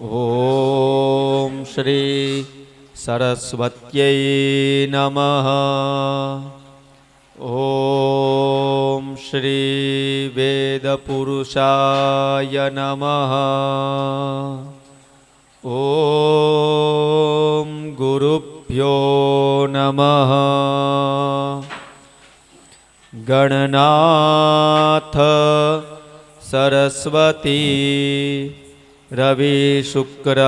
ઓમ શ્રી સરસ્વત્यै નમઃ. ઓમ શ્રી વેદપુરુષાય નમઃ. ઓમ ગુરુભ્યો નમઃ. ગણનાથ સરસ્વતી રવિ શુક્ર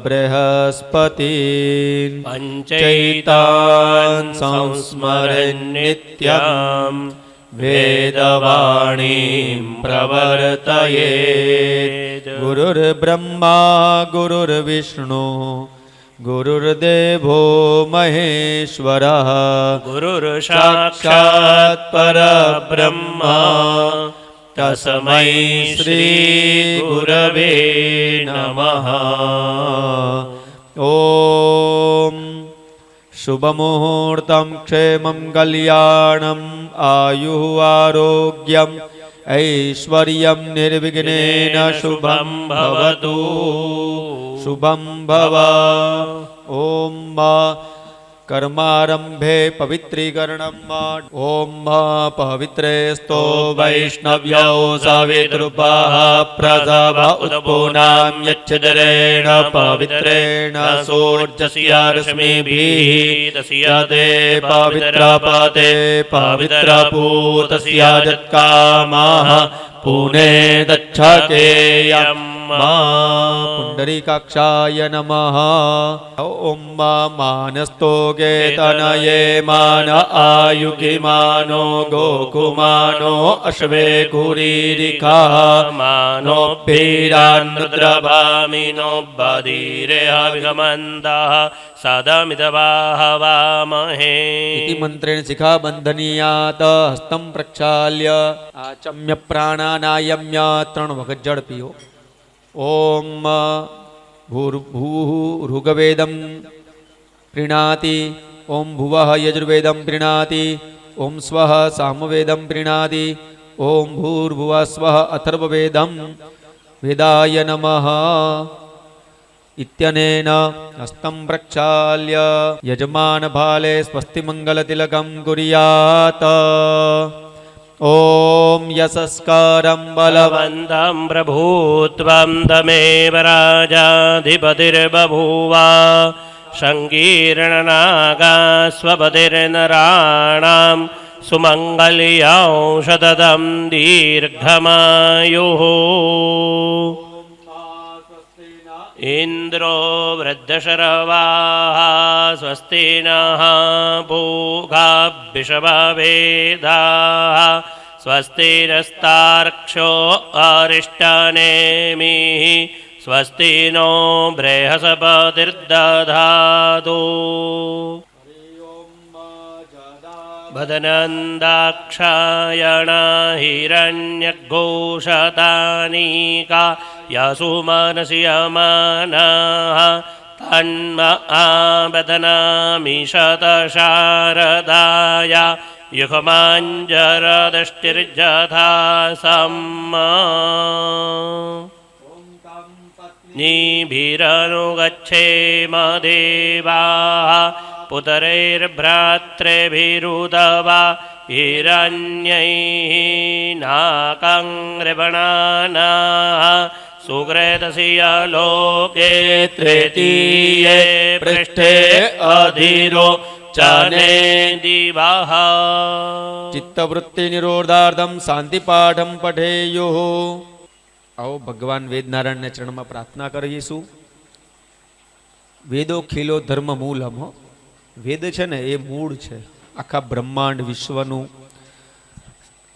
બૃહસ્પતિ પંચૈતાન સંસ્મરન નિત્યમ વેદવાણીં પ્રવર્તયેત. ગુરુર્બ્રહ્મા ગુરુર્વિષ્ણુ ગુરુર્દેવો મહેશ્વરઃ. ગુરુર સાક્ષાત પરબ્રહ્મા તસ્મૈ શ્રી ગુરવે નમઃ. ઓમ શુભમુહૂર્તમ ક્ષેમં કલ્યાણમ આયુઃ આરોગ્યમ ઐશ્વર્યમ નિર્વિઘ્નેન શુભમ ભવતુ. શુભમ ભવ. ઓમ કર્મારંભે પવિત્રીકરણમ. ઓમ પવિત્રેસ્તો વૈષ્ણવ્યો સવિતૃપઃ પ્રસવ ઉત્પૂનામ યચ્છદરેણ પવિત્રેણ સોર્જસ્ય રશ્મિભિઃ તસ્ય તે પવિત્ર પતે પવિત્ર પૂતસ્ય જત્કામઃ પુને દચ્છકેયમ. પુંડરીકાક્ષાય નમઃ. ઓમ માનસ્તો કેતનયે માન આયુગિમાનો ગોકુમાનો અશ્વે કુરીરિખા માનો ભીરાન રુદ્રભામિનો બધિરે અવિગમંતઃ સદમિદવાહવામહે. ઇતિ મંત્રેણ શિખાબંધનીયાત હસ્તમ પ્રક્ષાલ્ય આચમ્ય પ્રાણાનાયમ્ય 3 વખત જળ પીઓ. ઓમ ભૂર્ભુઃ ઋગ્વેદમ પ્રીણાતિ. ઓમ ભુવઃ યજુર્વેદમ પ્રીણાતિ. ઓમ સ્વઃ સામવેદમ પ્રીણાતિ. ઓમ ભૂર્ભુવઃ સ્વઃ અથર્વવેદમ વેદાય નમઃ. ઇત્યનેન હસ્તમ પ્રક્ષાલ્ય યજમાન ભાલે સ્વસ્તિ મંગલતિલકં કુર્યાત. ઓમ યશસ્કારં બલવંતં બલવંતં પ્રભુત્વં તમેવ રાજાધિપતિર્બભૂવ. સંકીર્ણનાગા સ્વપતિર્નરાણાં સુમંગલ્યૌ સતतं દીર્ઘમાયુઃ. ઇન્દ્રો વૃદ્ધશરવાઃ સ્વસ્તિ નઃ પૂષાભિષભવેદાઃ. સ્વસ્તિ નસ્તાર્ક્ષ્યો અરિષ્ટનેમિઃ. સ્વસ્તિ નો બૃહસ્પતિર્દધાતુ. ભદનંદાક્ષાયણા હિરણ્યઘોષતાનિકા યસુમનસ્યમાનાઃ તન્મ આબધનામિ શતશારદાય યુગમાંજરદષ્ટિર્જથા સમ્મા. નિભિરનુગચ્છેમ દેવાઃ પુતરૈર્ભ્રાતૃभिरुदवा हिरण्यैः नाकं ऋभणानाः. सुकृतस्य लोके तृतीये पृष्ठे अधीरो चने दिवः. ચિત્તવૃત્તિ નિરોધાર્થમ શાંતિપાઠમ પઠેયુઃ. આવો ભગવાન વેદનારાયણને ચરણમાં પ્રાર્થના કરીશું. વેદો ખીલો ધર્મ મૂલમ. વેદ છે ને એ મૂળ છે આખા બ્રહ્માંડ વિશ્વનું.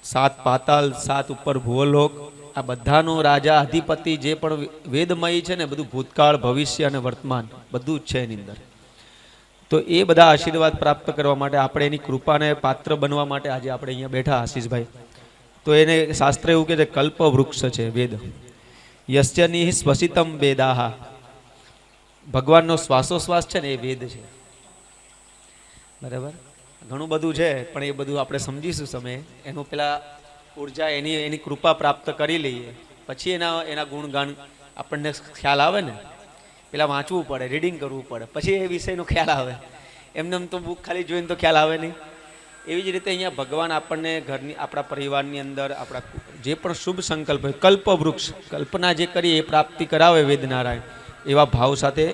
7 પાતાલ 7 ઉપર ભૂવલોક આ બધાનો રાજા અધિપતિ જે પણ વેદમય છે ને બધું ભૂતકાળ ભવિષ્ય અને વર્તમાન બધું જ છે એની અંદર. તો એ બધા આશીર્વાદ પ્રાપ્ત કરવા માટે આપણે એની કૃપાને પાત્ર બનવા માટે આજે આપણે અહીંયા બેઠા આશીષભાઈ. તો એને શાસ્ત્ર એવું કહે છે કલ્પ વૃક્ષ છે વેદ. યસ્યનિ સ્વસિતમ વેદાહ. ભગવાનનો શ્વાસોશ્વાસ છે ને એ વેદ છે. બરાબર. ઘણું બધું છે પણ એ બધું આપણે સમજીશું સમયે. એનું પેલા ઉર્જા એની કૃપા પ્રાપ્ત કરી લઈએ પછી એના ગુણગાન આપણને ખ્યાલ આવે ને, પેલા વાંચવું પડે, રીડિંગ કરવું પડે, પછી એ વિષયનો ખ્યાલ આવે. એમને એમ તો બુક ખાલી જોઈને તો ખ્યાલ આવે નહીં. એવી જ રીતે અહીંયા ભગવાન આપણને ઘરની, આપણા પરિવારની અંદર આપણા જે પણ શુભ સંકલ્પ હોય, કલ્પવૃક્ષ, કલ્પના જે કરીએ એ પ્રાપ્તિ કરાવે વેદનારાયણ, એવા ભાવ સાથે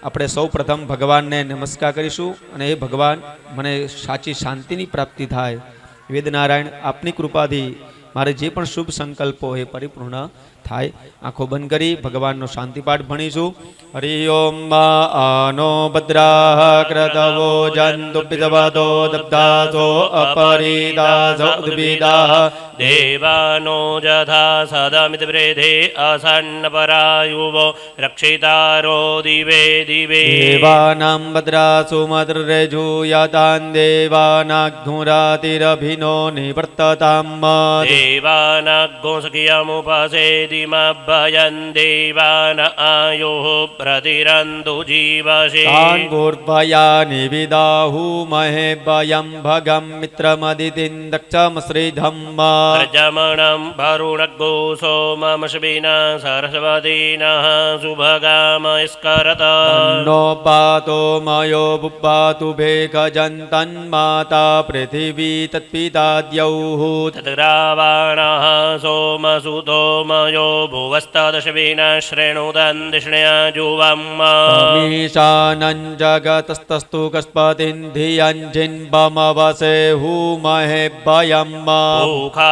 આપણે સૌ પ્રથમ ભગવાનને નમસ્કાર કરીશું. અને એ ભગવાન, મને સાચી શાંતિની પ્રાપ્તિ થાય. વેદનારાયણ, આપની કૃપાથી મારે જે પણ શુભ સંકલ્પો એ પરિપૂર્ણ થાય. આંખો બંધ કરી ભગવાનનો શાંતિપાઠ ભણીશું. હરિ ઓમ આનો ભદ્રા ક્રતવો જંતુ પિતવતો દબ્ધાસો અપરિદાસો ઉદ્ભિદા દેવાનો જથા સદમિત પ્રેધે આસન્ન પરાયુવો રક્ષિતારો દિવે દિવે દેવાનાં ભદ્રાસુ મદ્રેજુયતાન દેવાનાઘ્નુરાતિરભિનો નિવર્તતામ દેવાનાગ્ગો સખિયમુપસેદિમભયં દેવાન આયુઃ પ્રતિરન્તુ જીવસે તાન ગોર્ભયાનિ વિદાહુ મહે ભયં ભગં મિત્રમદિતિં દક્ષમ શ્રીધમ્મ પ્રજમણં ભરુણગ્ગો સોમમશ્વિના સરસ્વતીનઃ સુભગામસ્કરત નો પાતો મયો બુપાતુ ભેખજંતન માતા પૃથિવી તત્પિતાદ્યૌઃ તદ્રાવાણઃ સોમસુતો મયો ભુવસ્તદશ્વિના શ્રેણુદં દિષ્ણ્યા જુવમ્ મીશાનં જગતસ્તસ્તુ કસ્પતિં ધિયં જિન્બમવસે હુમહે ભયં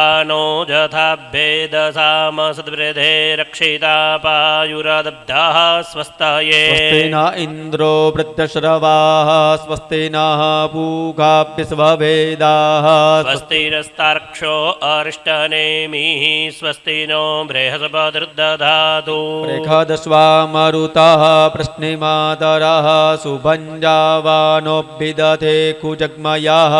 नो जथाभेदसाम सद्वृधे रक्षिता पायुरदब्धः स्वस्ताये स्वस्ति न इन्द्रो वृद्धश्रवाः स्वस्ति नः पूगा विश्ववेदाः स्वस्तिरस्तार्क्ष्यो अरिष्टनेमिः स्वस्ति नो बृहस्पतिर्दधातु रेखदस्वा मरुतः प्रश्निमातरः सुभञ्जावानोऽभिदधे कुजग्मयः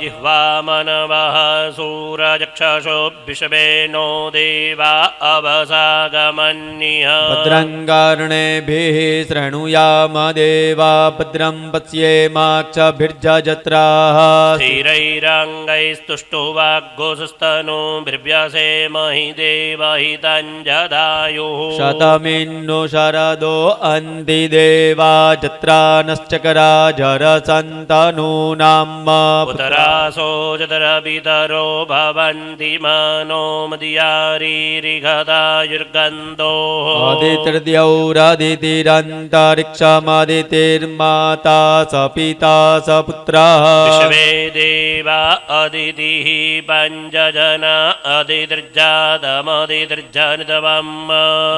जिह्वा मनवः सूरजक्षसो विषवे नो देवा अवसागमन्यः भद्रङ्गार्णेभिः शृणुयाम देवा भद्रं पश्येमाक्षभिर्जत्राः स्थिरैरङ्गैस्तुष्टुवाग्गोस्तनो बिर्व्यसे महि देवहितञ्जदायुः शतमिन्नु शरदो अन्ति देवा जत्रा नश्चकरा जरसन्तनूनाम् पुतरासो जतरपितरो भवन्ति मनो मदियारीरिघदायुर्गन्धोः आदित्यौरादितिरन्तरिक्षमदितिर्माता स पिता स पुत्रः विश्वे देवा अदितिः पञ्चजना अदितिर्जातमदितिर्जनितवम्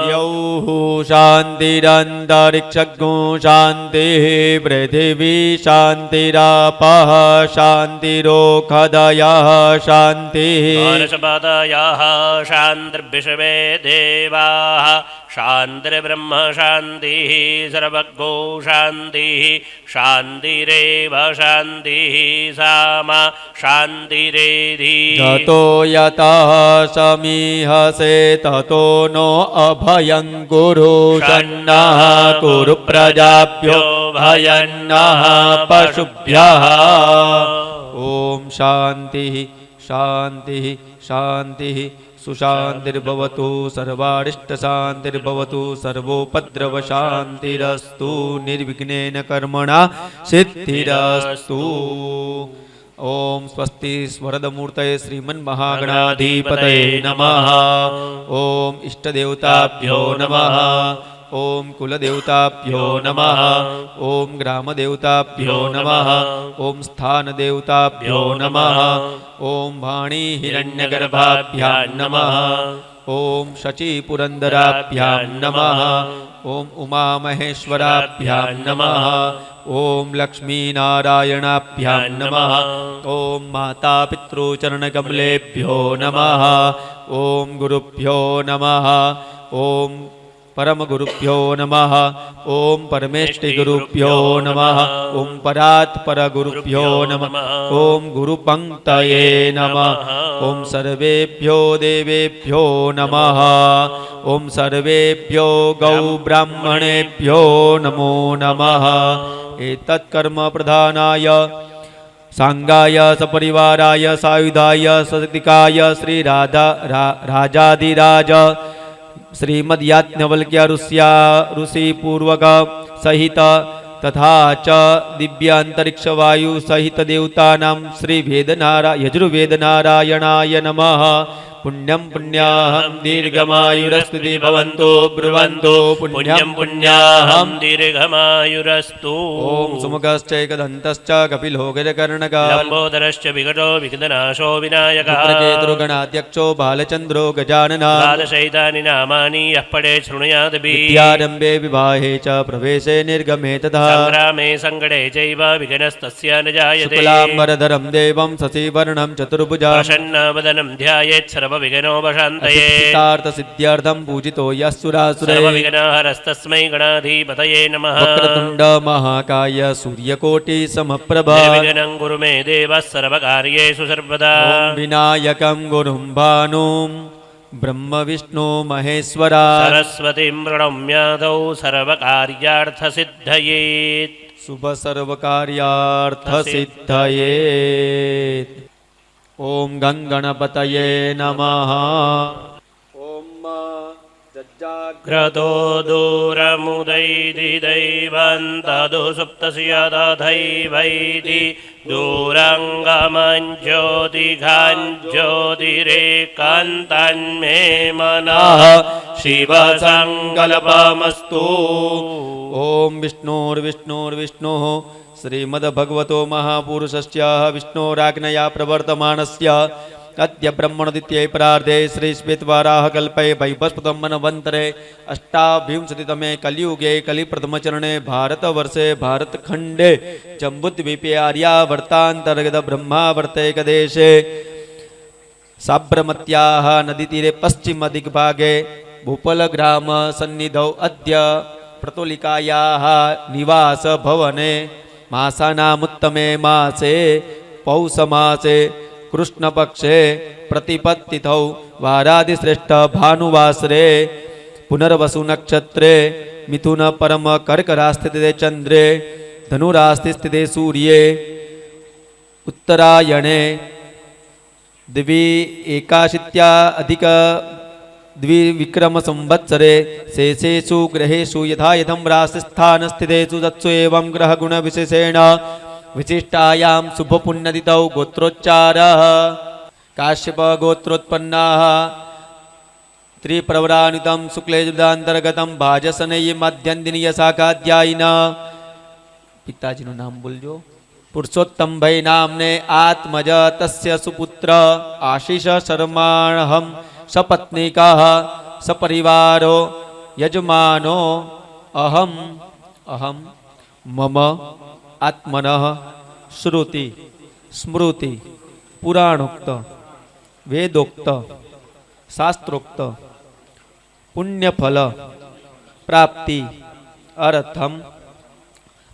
द्यौः शान्तिरन्तरिक्षगो शान्तिः पृथिवी शान्तिरापः शान्तिरोखदयः शान्तिः वनस्पतयः शान्तिर्विश्वे देवाः शान्तिर्ब्रह्म शान्तिः सर्वगो शान्तिः शान्तिरेव शान्तिः सामा शान्तिरेधि ततो यतः समीहसे ततो नो अभयं कुरु सन्नः कुरु प्रजाभ्यो भयन्नः पशुभ्यः ॐ शान्तिः शान्तिः शान्तिः सुशान्तिर्भवतु सर्वारिष्टशान्तिर्भवतु सर्वोपद्रवशान्तिरस्तु निर्विघ्नेन कर्मणा सिद्धिरस्तु ओम स्वस्ति स्वरदमूर्तये श्रीमन्महागणाधिपतये नमः। ओम इष्टदेवताभ्यो नमः। ओम कुलदेवताभ्यो नमः। ओम ग्रामदेवताभ्यो नमः। ओम स्थानदेवताभ्यो नमः। ओम वाणी हिरण्यगर्भाभ्यां नमः। ओम शचीपुरन्दराभ्यां नमः। ओम उमामहेश्वराभ्यां नमः। ओम लक्ष्मीनारायणाभ्यां नमः। ओम मातापितृचरणकमलेभ्यो नमः। ओम गुरुभ्यो नमः। ओम परमगुरुभ्यो नमः। ओम परमेष्टिगुरुभ्यो नमः। ओम परात्परगुरुभ्यो नमः। ओम गुरुपङ्क्तये नमः। ओम सर्वेभ्यो देवेभ्यो नमः। ओम सर्वेभ्यो गौब्राह्मणेभ्यो नमो नमः। एतत्कर्म प्रधानाय सांगाय सपरिवाराय सायुधाय सशक्तिकाय श्री राजाधिराज श्रीमद्याज्ञवल्क्य ऋषि पूर्वक सहित तथा च दिव्य अंतरिक्ष वायु सहित देवतानां श्री यजुर्वेदनारायणाय नमः। पुण्यं पुण्याहं दीर्घमायुरस्तुति भवन्तो ब्रुवन्तो पुण्यं पुण्याहं दीर्घमायुरस्तु। ओम सुमुखश्चैकदन्तश्च कपिलो गजकर्णकः लम्बोदरश्च विकटो विघ्ननाशो विनायकः गणाध्यक्षो बालचन्द्रो गजाननः द्वादशैतानि नामानि यः पठे शृणुयादपि विद्यारम्भे विवाहे च प्रवेशे निर्गमे तथा सङ्ग्रामे सङ्कटे चैव विघ्नस्तस्य न जायते। शुक्लाम्बरधरं देवं शशिवर्णं चतुर्भुजं प्रसन्नवदनं ध्यायेत् सर्वविघ्नोपशान्तये। सिद्ध्यर्थं पूजितो यः सुरासुरैः सर्वविघ्नहरस्तस्मै गणाधिपतये नमः। वक्रतुण्ड महाकाय सूर्यकोटि समप्रभ निर्विघ्नं कुरु मे देवः सर्वकार्येषु सर्वदा। विनायकं गुरुं भानुं ब्रह्म विष्णु महेश्वरा सरस्वतीं प्रणम्यादौ सर्वकार्यार्थसिद्धये। शुभ सर्वकार्यार्थसिद्धये। ओम गणगणपतये नमः। ओम ग्रतो दूरमुदैति दैवन्तदु सुप्तस्यदधैवैति दूरङ्गमञ्ज्योतिघाञ्ज्योतिरेकान्तन्मे मनः शिवसङ्कल्पमस्तु। ओम विष्णोर्विष्णोर्विष्णुः श्रीमद्भगवतो महापुरुषस्य विष्णोराज्ञया प्रवर्तमानस्य अद्य ब्रह्मणोदित्ये परार्धे श्री श्वेतवाराहकल्पे वैवस्वतं मनवन्तरे अष्टाविंशतितमे कलियुगे कलिप्रथमचरणे भारतवर्षे भारतखण्डे जम्बूद्वीपे आर्यावर्तान्तर्गत ब्रह्मावर्तैकदेशे साबरमत्याः नदीतीरे पश्चिमदिग्भागे भूपलग्राम सन्निधौ अद्य प्रतोलिकायाः निवासभवने मासानामुत्तमे मासे पौषमासे कृष्णपक्षे प्रतिपत्तिथौ वारादिश्रेष्ठ भानुवासरे पुनर्वसु नक्षत्रे मिथुन परम कर्करास्थिते चंद्रे धनुरास्थिते सूर्ये उत्तरायणे द्वि-एकाशीत्याधिक द्विविक्रम संवत्सरे शेषेषु ग्रहेषु यथा यथं राशिस्थानस्थितेषु तत्सु एवं ग्रहगुणविशेषेण विशिष्टायां शुभपुण्यतिथौ गोत्रोच्चारः काश्यपगोत्रोत्पन्नाः त्रिप्रवरानुतं शुक्लयजुर्दान्तर्गतं भाजसनयी मध्यन्दिनीय शाखाध्यायिना पिताजीનું નામ બોલજો पुरुषोत्तम भाई नामने आत्मज तस्य सुपुत्र आशीष शर्माणहं सपत्नीकः सपरिवारो यजमानो अहम अहम मम आत्मनः श्रुति स्मृति पुराणोक्त वेदोक्त शास्त्रोक्त पुण्यफल प्राप्ति अर्थम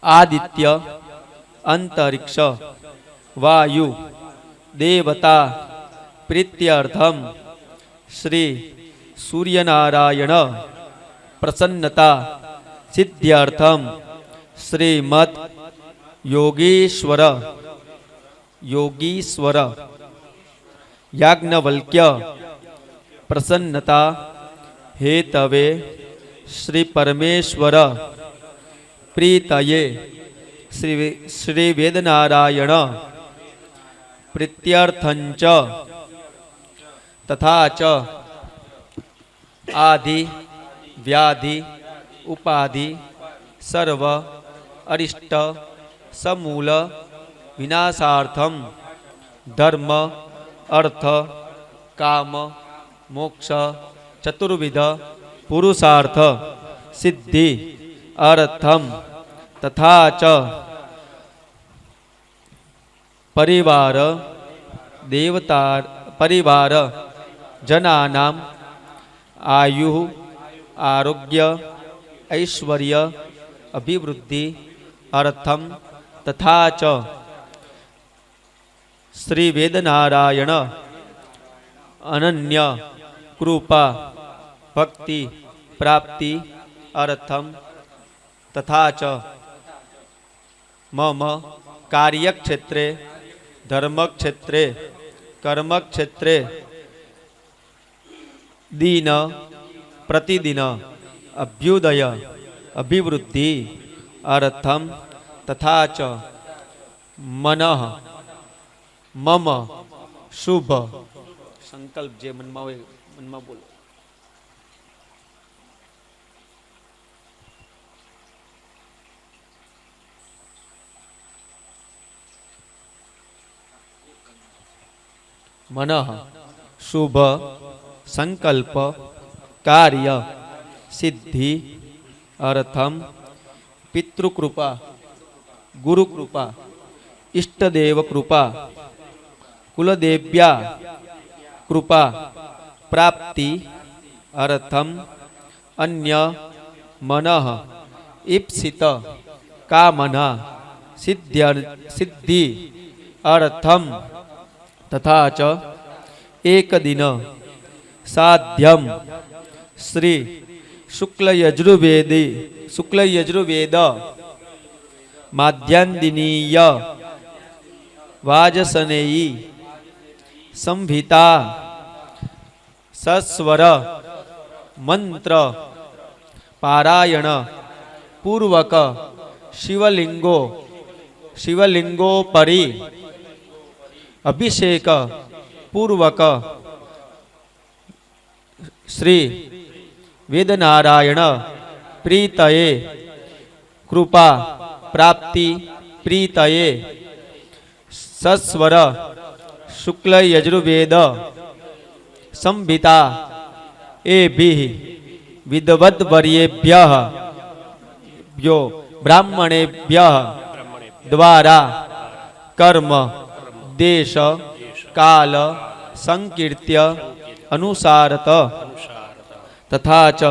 आदित्य अंतरिक्ष वायु देवता प्रीत्यर्थम श्री सूर्यनारायण प्रसन्नता सिद्ध्यर्थम श्रीमद् योगीश्वर याज्ञवल्क्य प्रसन्नता हेतवे श्री परमेश्वर प्रीतये श्री वेदनारायण प्रीत्यर्थंच तथा च आदि व्याधि उपाधि सर्व अरिष्ट समूल विनाशार्थम धर्म अर्थ काम मोक्ष चतुर्विध पुरुषार्थ सिद्धि अर्थम तथा च परिवार देवता परिवार जनानाम आयु आरोग्य ऐश्वर्य अभिवृद्धि अर्थम तथा च श्री वेदनारायण अनन्य कृपा भक्ति प्राप्ति अर्थम तथा च मम कार्यक्षेत्रे धर्मक्षेत्रे कर्मक्षेत्रे दीन प्रतिदिन अभ्युदय अभिवृद्धि अर्थम तथा च मनः मम शुभ संकल्प जे मनमा હોય મનમાં બોલો मनः शुभ संकल्प कार्य सिद्धि अर्थम पितृकृपा गुरुकृपा इष्टदेव कृपा कुलदेव्या कृपा प्राप्ति अर्थम अन्य मनः ईप्सित कामना सिद्धि अर्थम तथा च एक दिन साध्यम श्री शुक्ल यजुर्वेद माध्यान्दिनीय वाजसनेयी संहिता सस्वर मंत्र पारायण पूर्वक शिवलिंगोपरि अभिषेक पूर्वक श्री वेदनारायण प्रीतये कृपा प्राप्ति प्रीतये सस्वर शुक्ल यजुर्वेद संहिता एभिः विद्वद्वर्येभ्यः यो ब्राह्मणेभ्यः द्वारा कर्म देश काल संकीर्त्य अनुसारत तथा च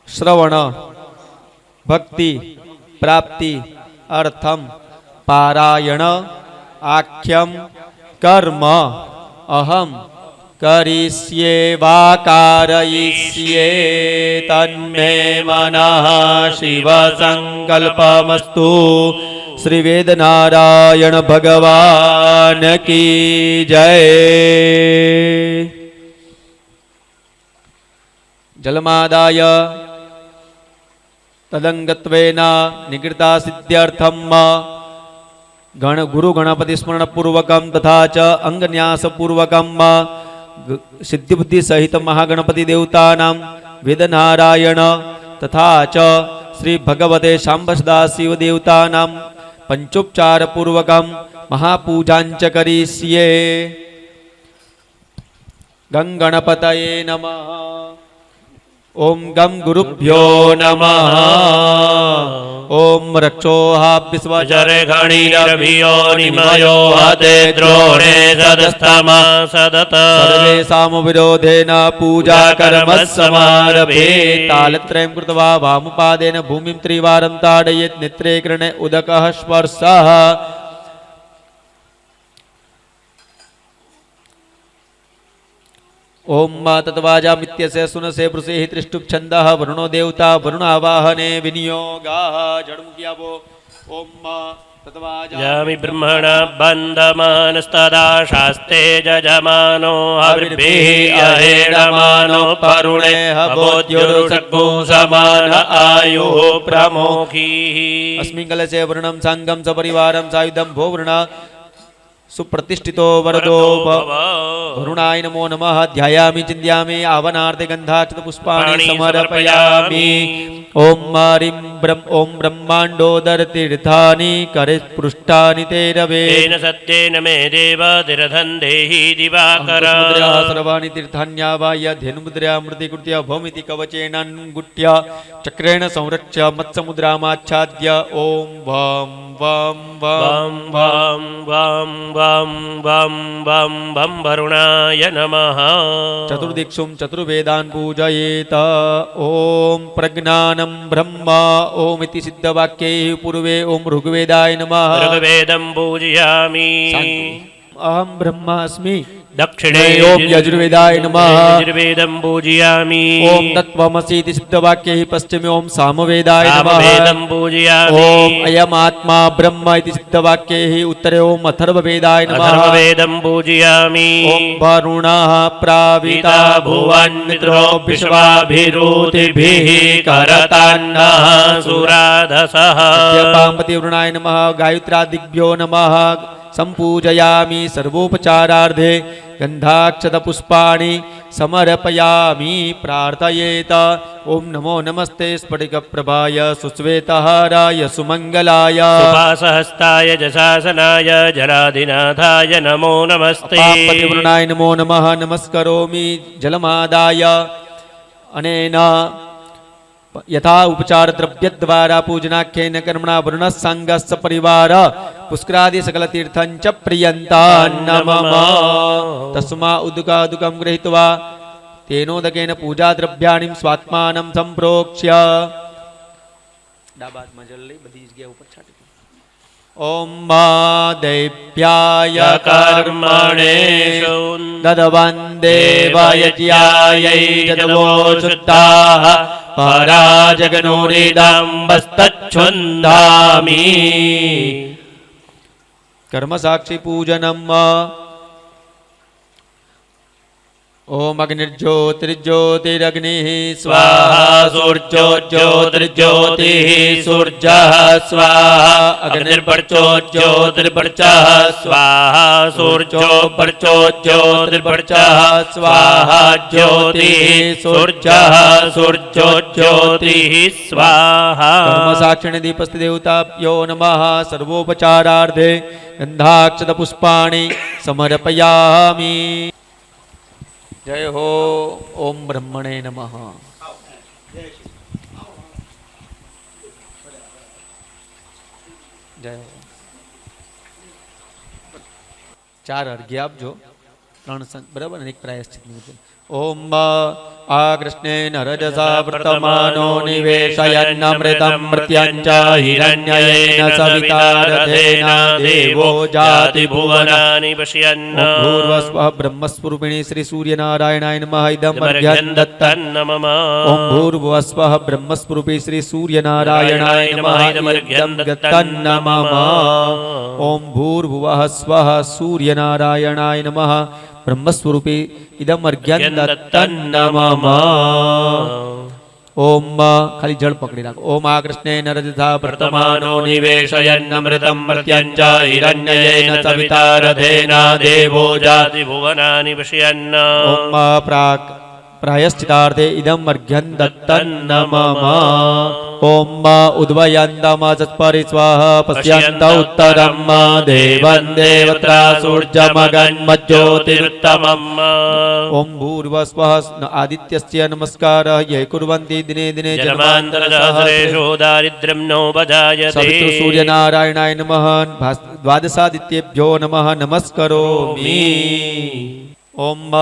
श्रवण भक्ति प्राप्ति अर्थम पारायण आख्यम कर्म अहम करिष्ये वा कारयिष्ये तन्मे मनः शिव संकल्पमस्तु श्री वेद नारायण भगवान की जय। जलमादाय तदंगत्वेन निकृता सिद्ध्यर्थम गुरु गणपति स्मरण पूर्वकम तथा च अंगन्यास पूर्वकम सिद्धि बुद्धि सहित महागणपति देवतानां वेदनारायण तथा च श्री भगवते शांब सदा शिव देवतानां पंचोपचार पूर्वकम महापूजांच करिष्ये। गं गणपतये नमः। ओम गम गुरुभ्यो नमः। ओम रक्षोहाभ्यस्वचरे घणीरभियो निमयो हते द्रोणे सदस्तमा सदत सर्वेषां विरोधेन पूजा कर्म समारभे तालत्रयं कृत्वा वामपादेन भूमिं त्रिवारं ताडयेत् नेत्रे कृणे उदकः स्पर्शः। ओम तत्वाजामित्यस्य सुनसे पुरुषे हि त्रिष्टुप छन्दः वरुणो देवता वरुण आवाहने विनियोगाः जडमुख्यावो। ओम यामि ब्रह्मण बन्धमानस्तदा शास्ते जजमानो हविर्भिः अहेडमानो परुणे हवोद्युरुषग्गो समान आयुः प्रमुखीः। अस्मिन् कलशे वर्णं साङ्गं सपरिवारं सायुधं भो वृण सुप्रतिष्ठितो वरदो वरुणाय नमो नमः। ध्यायामि चिन्त्यामि आवनार्थे गन्धाक्षत पुष्पाणि समर्पयामि। ओम ओम ब्रह्माण्डोदरतीर्थानि करे पृष्ठानि ते रवे तेन सत्येन मे देव तिरधं देहि दिवाकर सर्वाणि तीर्थान्यावाय धेनुमुद्रामृतिकृत्य भौमिति कवचेनान्गुट्य चक्रेण संरक्ष्य मत्समुद्रामाच्छाद्य ओम वं वं वं वं वं वं वं वं वं वरुणाय नमः। चतुर्दिक्षुं चतुर्वेदान् पूजयेत। ओम प्रज्ञानं ब्रह्म ओमिति सिद्धवाक्यैः पूर्वे ओम ऋग्वेदाय नमः। ऋग्वेदं पूजयामि। अहं ब्रह्मास्मि दक्षिणे ओम यजुर्वेदाय नमः यजुर्वेदं पूजयामि ओम तत्त्वमसि इति सिद्धवाक्ये पश्चिमे ओम सामवेदाय नमः सामवेदं पूजयामि ओम अयमात्मा ब्रह्म इति सिद्धवाक्ये उत्तरे ओम अथर्ववेदाय नमः अथर्ववेदं पूजयामि ओम वरुणः प्राविता भुवन् मित्रो विश्वाभिरूतिभिः करतान्नः सुराधसः पाम्पति वरुणाय नमः गायत्रादिभ्यो नमः संपूजयामि सर्वोपचारार्धे गन्धाक्षतपुष्पाणि समर्पयामि प्रार्थयेत ओम नमो नमस्ते स्फटिकप्रभाय सुश्वेतहाराय सुमङ्गलाय सुपासहस्ताय जशासनाय जलाधिनाथाय नमो नमस्ते पाम्पति वरुणाय नमो नमः नमस्करोमि जलमादाय अनेन यथा उपचार द्रव्य द्वारा पूजनाख्येन कर्मणा वरुणः संगस्य परिवार पुष्करादि सकल तीर्थं च प्रियन्ता नमः तस्मा उदुकादुकं गृहीत्वा तेनोदकेन पूजा द्रव्याणि स्वात्मानं संप्रोक्ष्य डाबादમાં જલ લઈ બધી જગ્યા ઉપર છાંટી ओम देव्याय कर्मणे ददवन्दे वयज्यायै जदवो शुद्धाः पराजगनोरिदम्बस्तच्छुन्दामि कर्म साक्षी पूजनम् ओम अग्निर्ज्योतिर्ज्योतिरग्निः स्वाहा सूर्योज्योतिर्ज्योतिः सूर्यः स्वाहा अग्निर्पर्चोज्योतिर्पर्चः स्वाहा सूर्योपर्चोज्योतिर्पर्चः स्वाहा ज्योतिः सूर्यः सूर्योज्योतिः स्वाहा कर्मसाक्षिणे दीपस्ति देवताभ्यो नमः सर्वोपचारार्धे गन्धाक्षतपुष्पाणि समर्पयामि जय हो ओम ब्रह्मणे नमः जय हो चार अर्घ्य आपजो त्रण बराबर एक प्रायश्चित ओम आकृष्णेन रजसा वर्तमानो निवेशयन्नमृतं मृत्यञ्च हिरण्ययेन सविता रथेन देवो जाति भुवनानि पश्यन् भूर्वस्वः ब्रह्मस्वरूपिणी श्री सूर्यनारायणाय नमः इदं अर्घ्यं दत्तम् ओम भूर्भुवस्वः ब्रह्मस्वरूपी श्री सूर्यनारायणाय नमः इदं अर्घ्यं दत्तम् ओम भूर्भुवः स्वः सूर्यनारायणाय नमः ब्रह्मस्वरूपी इदम अर्घ्यं दत्तम् ओम खाली जल पकड़ी राखो ओम आकृष्णेन रजसा वर्तमानो निवेशयन्नमृतं मर्त्यञ्च हिरण्ययेन सविता रथेन देवो जाति भुवनानि पश्यन् ओम प्रायश्चितार्थे इदम अर्घ्यं दत्तम् ओम उद्वयन्तमचत्परि स्वाहा पश्यन्त उत्तरं देवं देवत्रा सूर्यमगन्मज्योतिरुत्तमम् ओम भूर्भुवस्वः आदित्यस्य नमस्कारः ये कुर्वन्ति दिने दिने जन्मान्तरसहस्रेषु दारिद्र्यं नोपजायते सवितु सूर्यनारायणाय नमः द्वादशादित्येभ्यो नमः नमस्करोमि ओम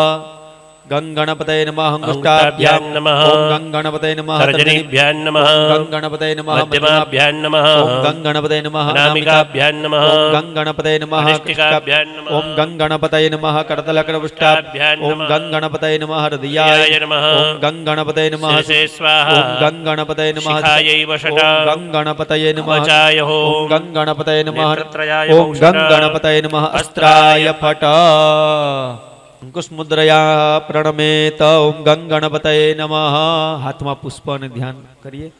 गंगणपतये नमः अंगुष्ठाभ्यां नमः ओम गंगणपतये नमः तर्जनीभ्यां नमः गंगणपतये नमः मध्यमाभ्यां नमः ओम गंगणपतये नमः अनामिकाभ्यां नमः ओम गंगणपतये नमः अनिष्टिकाभ्यां नमः ओम गंगणपतये नमः करतलकरपुष्टाभ्यां ओम गंगणपतये नमः हृदयाय नमः ओम गंगणपतये नमः शिरसे स्वाहा ओम गंगणपतये नमः शिखायै वषटा ओम गंगणपतये नमः वचाय होम ओम गंगणपतये नमः नेत्रत्रयाय ओम गंगणपतये नमः अस्त्राय फट अंकुशमुद्रया प्रणमेत ओम गंगणपतये नमः हाथ में पुष्प ने ध्यान करिए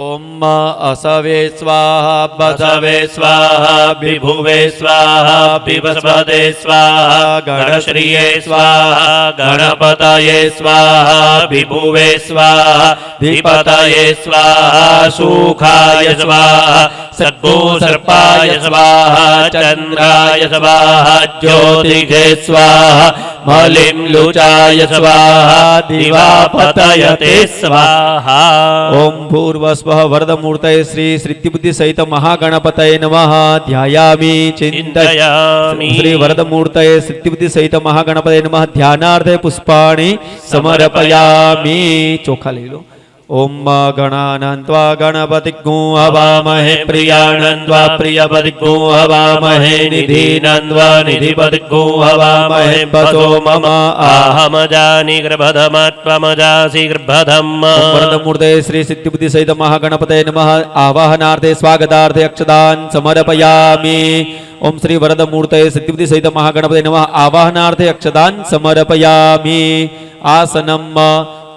ओम असवे स्वाहा बसवे स्वाहा विभुवे स्वाहा विवस्वते स्वाहा गणश्रिये स्वाहा गणपतये स्वाहा विभुवे स्वाहा धीपतये स्वाहा सुखाय स्वाहा सद्भूसर्पाय स्वाहा चंद्राय स्वाहा ज्योतिषे स्वाहा मलिं लुचाय स्वाहा दिवापतयते स्वाहा ओम भूर्भुवस्वः वरदमूर्तये श्री सिद्धिबुद्धि सहित महागणपतये नमः ध्यायामि चिन्तयामि श्री वरदमूर्तये सिद्धिबुद्धि सहित महागणपतये नमः ध्यानार्थे पुष्पाणि समर्पयामि चोखा ले लो ઓમ ગણાનંત્વા ગણપતિગ્ગું હવામહે પ્રિયાનંત્વા પ્રિયપતિગ્ગું હવામહે નિધિનંત્વા નિધિપતિગ્ગું હવામહે ભસો મમ અહમજાની ગર્ભધમાત્વમજાસી ગર્ભધમ વરદમૂર્તે શ્રી સિદ્ધિબુદ્ધિ સહિત મહાગણપતये નમઃ આવાહનાર્થે સ્વાગતાર્થે અક્ષદાન સમર્પયામિ ઓમ શ્રી વરદમૂર્તે સિદ્ધિબુદ્ધિ સહિત મહાગણપતये નમઃ આવાહનાર્થે અક્ષદાન સમર્પયામિ આસનમ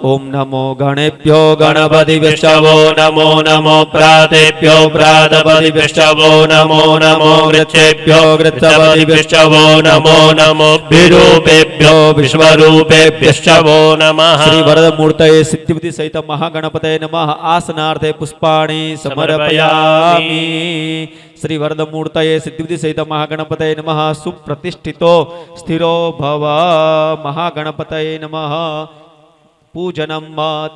ઓમ નમો ગણેભ્યો ગણપતિભ્યો નમો નમો પ્રાતેભ્યો પ્રાતપતિભ્યો નમો નમો ગૃચ્છેભ્યો ગૃચ્છપતિભ્યો નમો નમો વિરૂપેભ્યો વિશ્વરૂપેભ્યો નમઃ શ્રી વરદમૂર્તયે સિદ્ધિબુદ્ધિ સહિત મહાગણપતये નમઃ આસનાર્થે પુષ્પાણિ સમર્પયામિ શ્રી વરદમૂર્તયે સિદ્ધિબુદ્ધિ સહિત મહાગણપતये નમઃ સુપ્રતિષ્ઠિતો સ્થિરો ભવ મહાગણપતये નમઃ પૂજનમ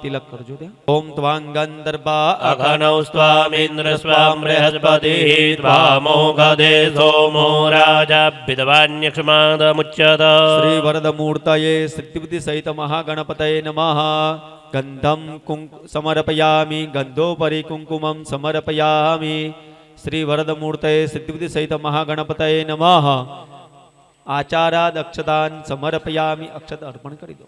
તિલક કરજો ત્યાં ઓમ ત્વાંગંદર્ભા અઘનૌ સ્વામીન્દ્ર સ્વામ બૃહસ્પતિ ત્વામો ગદે સોમો રાજાભ્યુદવાન્યક્ષમાદમુચ્યત શ્રી વરદમૂર્તયે સિદ્ધિબુદ્ધિ સહિત મહાગણપતये નમઃ ગંધમ સમર્પયામિ ગંધોપરી કુંકુમમ સમર્પયામિ શ્રી વરદમૂર્તયે સિદ્ધિબુદ્ધિ સહિત મહાગણપતये નમઃ આચારાદ અક્ષદાન સમર્પયામિ અક્ષત અર્પણ કરી દો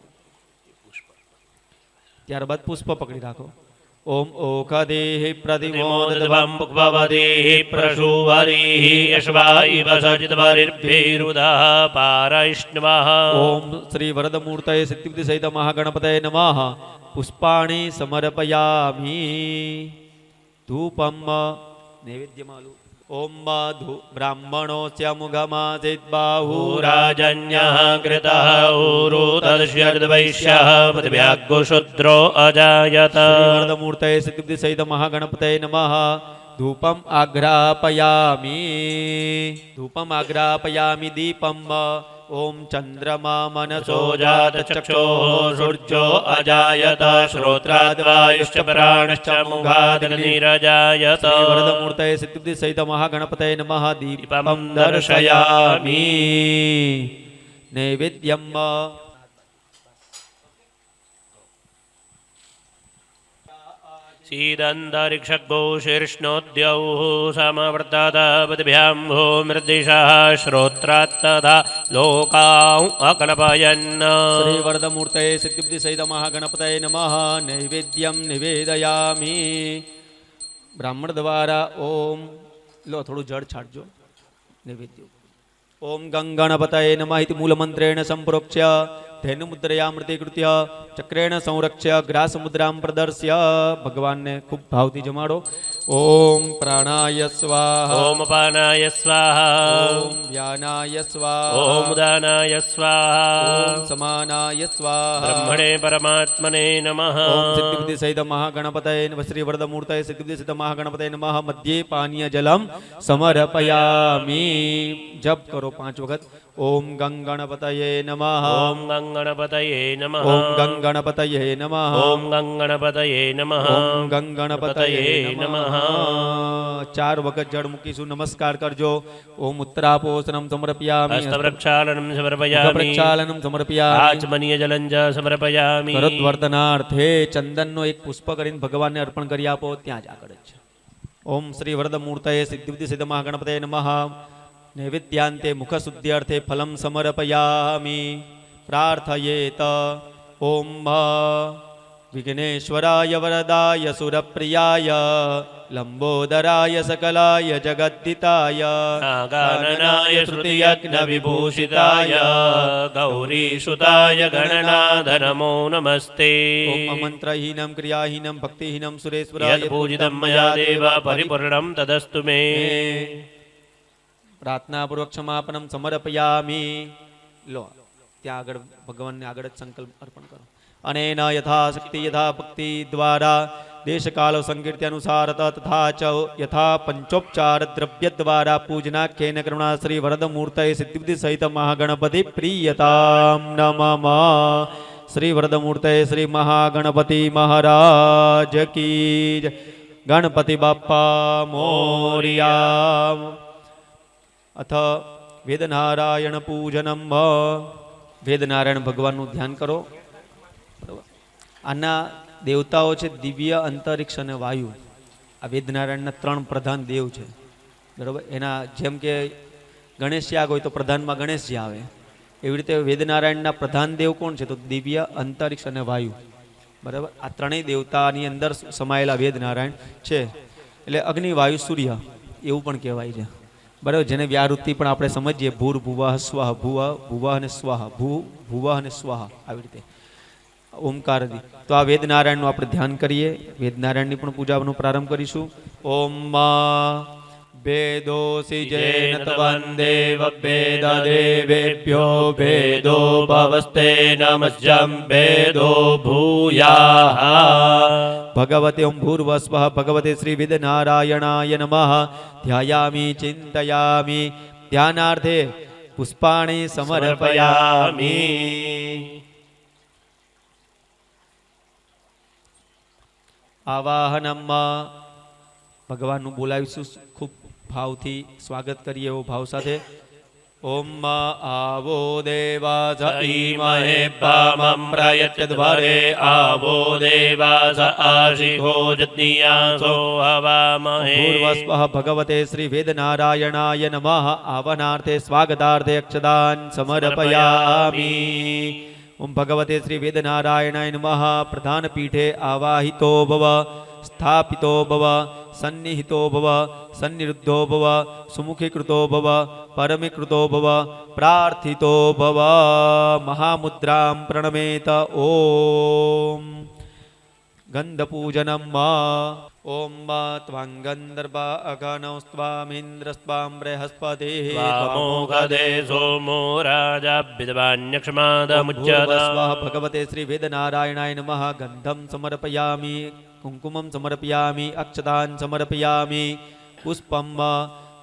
ત્યારબાદ પુષ્પ પકડી રાખો ઓમ ઓખદેહી પ્રતિમોદધ્વમ ભવદેહી પ્રસુવરીહી યશ્વા ઇવ સજિતવરિર્ભિરુદઃ પારૈષ્ણવઃ ઓમ શ્રી વરદમૂર્તયે સિદ્ધિબુદ્ધિ સહિત મહાગણપતये નમઃ પુષ્પાણિ સમર્પયામિ ધૂપમ નૈવેદ્યમાં ઓમ બ્રાહ્મણોસ્ય મુખમાસિદ્બાહુ રાજન્યઃ કૃતઃ ઊરુ તદસ્યર્દવૈશ્યઃ પૃથિવ્યાગ્ગુશૂદ્રો અજાયત શ્રી વરદમૂર્તયે સિદ્ધિબુદ્ધિ સહિત મહાગણપતये નમઃ ધૂપમ આઘ્રાપયામિ દીપમ ઓમ ચંદ્રમા મનસો જાત ચક્ષોઃ સૂર્યો અજાયત શ્રોત્રાદ્વાયુશ્ચ પ્રાણશ્ચ મુખાદગ્નિરજાયત શ્રી વરદમૂર્તયે સિદ્ધિબુદ્ધિ સહિત મહાગણપતये નમઃ દીપમ દર્શયામિ નૈવેદ્યમ सीदन्तरिक्षगो शीर्ष्णोद्यौः समवर्ततपतिभ्यां भूमिर्दिशः श्रोत्रात्तथा लोकां अकल्पयन् श्री वरदमूर्तये सिद्धिबुद्धि सहित महागणपतये नमः नैवेद्यं निवेदयामि ब्राह्मण द्वारा ओम लो थोड़ू जड़ छाटजो नैवेद्य ओम गंगणपतये नमः इति मूलमन्त्रेण सम्प्रोक्ष्य धेनुमुद्रयामृतीकृत्य चक्रेण संरक्ष्य ग्रासमुद्रां प्रदर्श्य भगवान ने खूब भावती जमाड़ो ओम प्राणाय स्वाहा ओम पानाय स्वाहा ओम व्यानाय स्वाहा ओम दानाय स्वाहा ओम समानाय स्वाहा ब्रह्मणे परमात्मने नमः ओम सिद्धिबुद्धि सहित महागणपतये नमः श्री वरदमूर्तये सिद्धिबुद्धि सहित महागणपतये नमः मध्ये पानीय जलम समर्पयामि जप करो 5 वक्त ओम गंगणपतये नमः ओम गंगणपतये नमः ओम गंगणपतये नमः ओम गंगणपतये नमः ओम गंगणपतये नमः 4 वक्त जड़ मूकीशु नमस्कार करजो ओम उत्तरापोषणं समर्पयामि हस्तप्रक्षालनं समर्पयामि प्रक्षालनं समर्पयामि आचमनीयजलं च समर्पयामि करद्वर्धनार्थे चंदनનો એક પુષ્પ કરીને ભગવાનને અર્પણ કરી આપો ત્યાં જ આગળ છે ઓમ શ્રી વરદમૂર્તયે સિદ્ધિબુદ્ધિ સિદ્ધ મહાગણપતये નમઃ नैवेद्यान्ते मुखशुद्ध्यर्थे फलं समर्पयामि प्रार्थयेत ओम विघ्नेश्वराय वरदाय सुरप्रियाय लंबोदराय सकलाय जगद्दिताय नागाननाय श्रुतियज्ञविभूषिताय गौरीसुताय गणनाथ नमो नमस्ते ओम मंत्रहीनं क्रियाहीनं भक्तिहीनं सुरेश्वराय यत्पूजितं मया देव परिपूर्णं तदस्तु मे प्रार्थनापूर्वक क्षमापणम समर्पयामि लो त्या આગળ ભગવાનને આગળ જ સંકલ્પ અર્પણ કરો અનેન યથાશક્તિ यथा भक्ति द्वारा देशकाल संकीर्त्यानुसार तथा च यथा पंचोपचार द्रव्य द्वारा पूजनाख्येन करुणा श्री वरदमूर्तये सिद्धिबुद्धि सहित महागणपति प्रीयतां नमः श्री वरदमूर्तये श्री महागणपति महाराज की जय। गणपति बाप्पा मोरिया अथ वेदनारायण पूजनम वेदनारायण भगवान ध्यान करो बराबर આના દેવતાઓ છે દિવ્ય, અંતરિક્ષ અને વાયુ. આ વેદનારાયણના 3 પ્રધાન દેવ છે, બરાબર. એના જેમ કે ગણેશ યાગ હોય તો પ્રધાનમાં ગણેશજી આવે, એવી રીતે વેદનારાયણના પ્રધાન દેવ કોણ છે? તો દિવ્ય, અંતરિક્ષ અને વાયુ, બરાબર. આ ત્રણેય દેવતાની અંદર સમાયેલા વેદનારાયણ છે. એટલે અગ્નિ, વાયુ, સૂર્ય એવું પણ કહેવાય છે, બરાબર. જેને વ્યાવૃત્તિ પણ આપણે સમજીએ, ભૂર ભુવાહ સ્વાહ, ભુવાહ અને સ્વાહા, ભુવાહ અને સ્વાહા, આવી રીતે ઓમકારથી. તો આ વેદનારાયણનું આપણે ધ્યાન કરીએ. વેદનારાયણની પણ પૂજાનો પ્રારંભ કરીશું. ઓમ ભેદોસી જૈન તવંદેવ ભેદ દેવેભ્યો ભેદો ભવસ્તે નમસ્યં ભેદો ભૂયાઃ. ભગવતે ઓમ ભૂર્વસ્વઃ ભગવતે શ્રી વેદનારાયણાય નમઃ. ધ્યાયામિ ચિંતયામિ. ધ્યાનાર્થે પુષ્પાણિ સમર્પયામિ. આવાહનમ. ભગવાનનું બોલાવીશું, ખૂબ ભાવથી સ્વાગત કરીએ એવો ભાવ સાથે. ઓમ આવો દેવાસ ઈમહે પામં પ્રયચ્છદ્વરે. આવો દેવાસ આશિખો જત્નિયાસો હવામહે. પૂર્વસ્વઃ ભગવતે શ્રી વેદનારાયણાય નમઃ. આવનાર્થે સ્વાગતાર્થે અક્ષદાન સમર્પયામિ. ઓમ ભગવતે શ્રી વેદનારાયણાય નમઃ. પ્રધાન પીઠે આવાહિતો ભવ, સ્થાપિતો ભવ, સન્નિહિતો ભવ, સન્નિરુદ્ધો ભવ, સુમુખીકૃતો ભવ, પરમીકૃતો ભવ, પ્રાર્થિતો ભવ. મહામુદ્રામ પ્રણમેત. ઓમ ગંધપૂજનમ. ઓમ ત્વાંગંદર્ભા અઘનૌસ્ત્વામિન્દ્રસ્ત્વાં બૃહસ્પતિઃ. ત્વમોઘદે સોમો રાજાભ્યદવાન્યક્ષમાદમુચ્યતે. ભગવતે શ્રી વેદનારાયણાય નમઃ. ગંધમ સમર્પયામિ, કુંકુમં સમર્પયામિ, અક્ષતાન સમર્પયામિ, પુષ્પમ.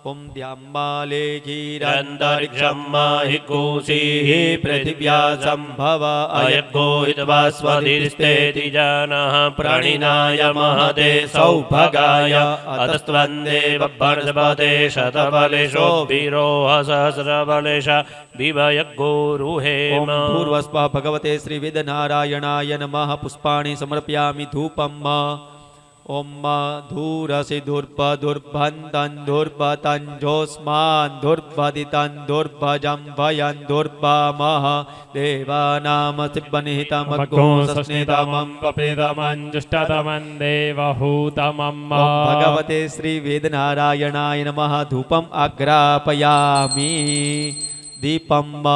ઓમ દ્યામ્માલેખીરંતરિક્ષમ हि कोशीः पृथिव्या संभव अयज्ञो हित्वा स्वधिस्तेति जानः प्रणिनाय महते सौभगाय अतस्त्वन्दे बभ्रस्पते शतबलेशो वीरोह सहस्रबलेश विभयज्ञोरुहेम. पूर्वस्वः भगवते श्री वेदनारायणाय नमः. पुष्पाणि समर्पयामि धूपम्. ओम धूरसि धूर्भदुर्भन्तं धूर्भतञ्जोस्मान् धूर्भदितं धूर्भजं भयं धूर्भमः. देवानां सिब्बनिहितमग्गो सस्नितमं पपितमं जुष्टतमं देवहूतमं. भगवते श्री वेदनारायणाय नमः. धूपम् आग्रापयामि. दीपम.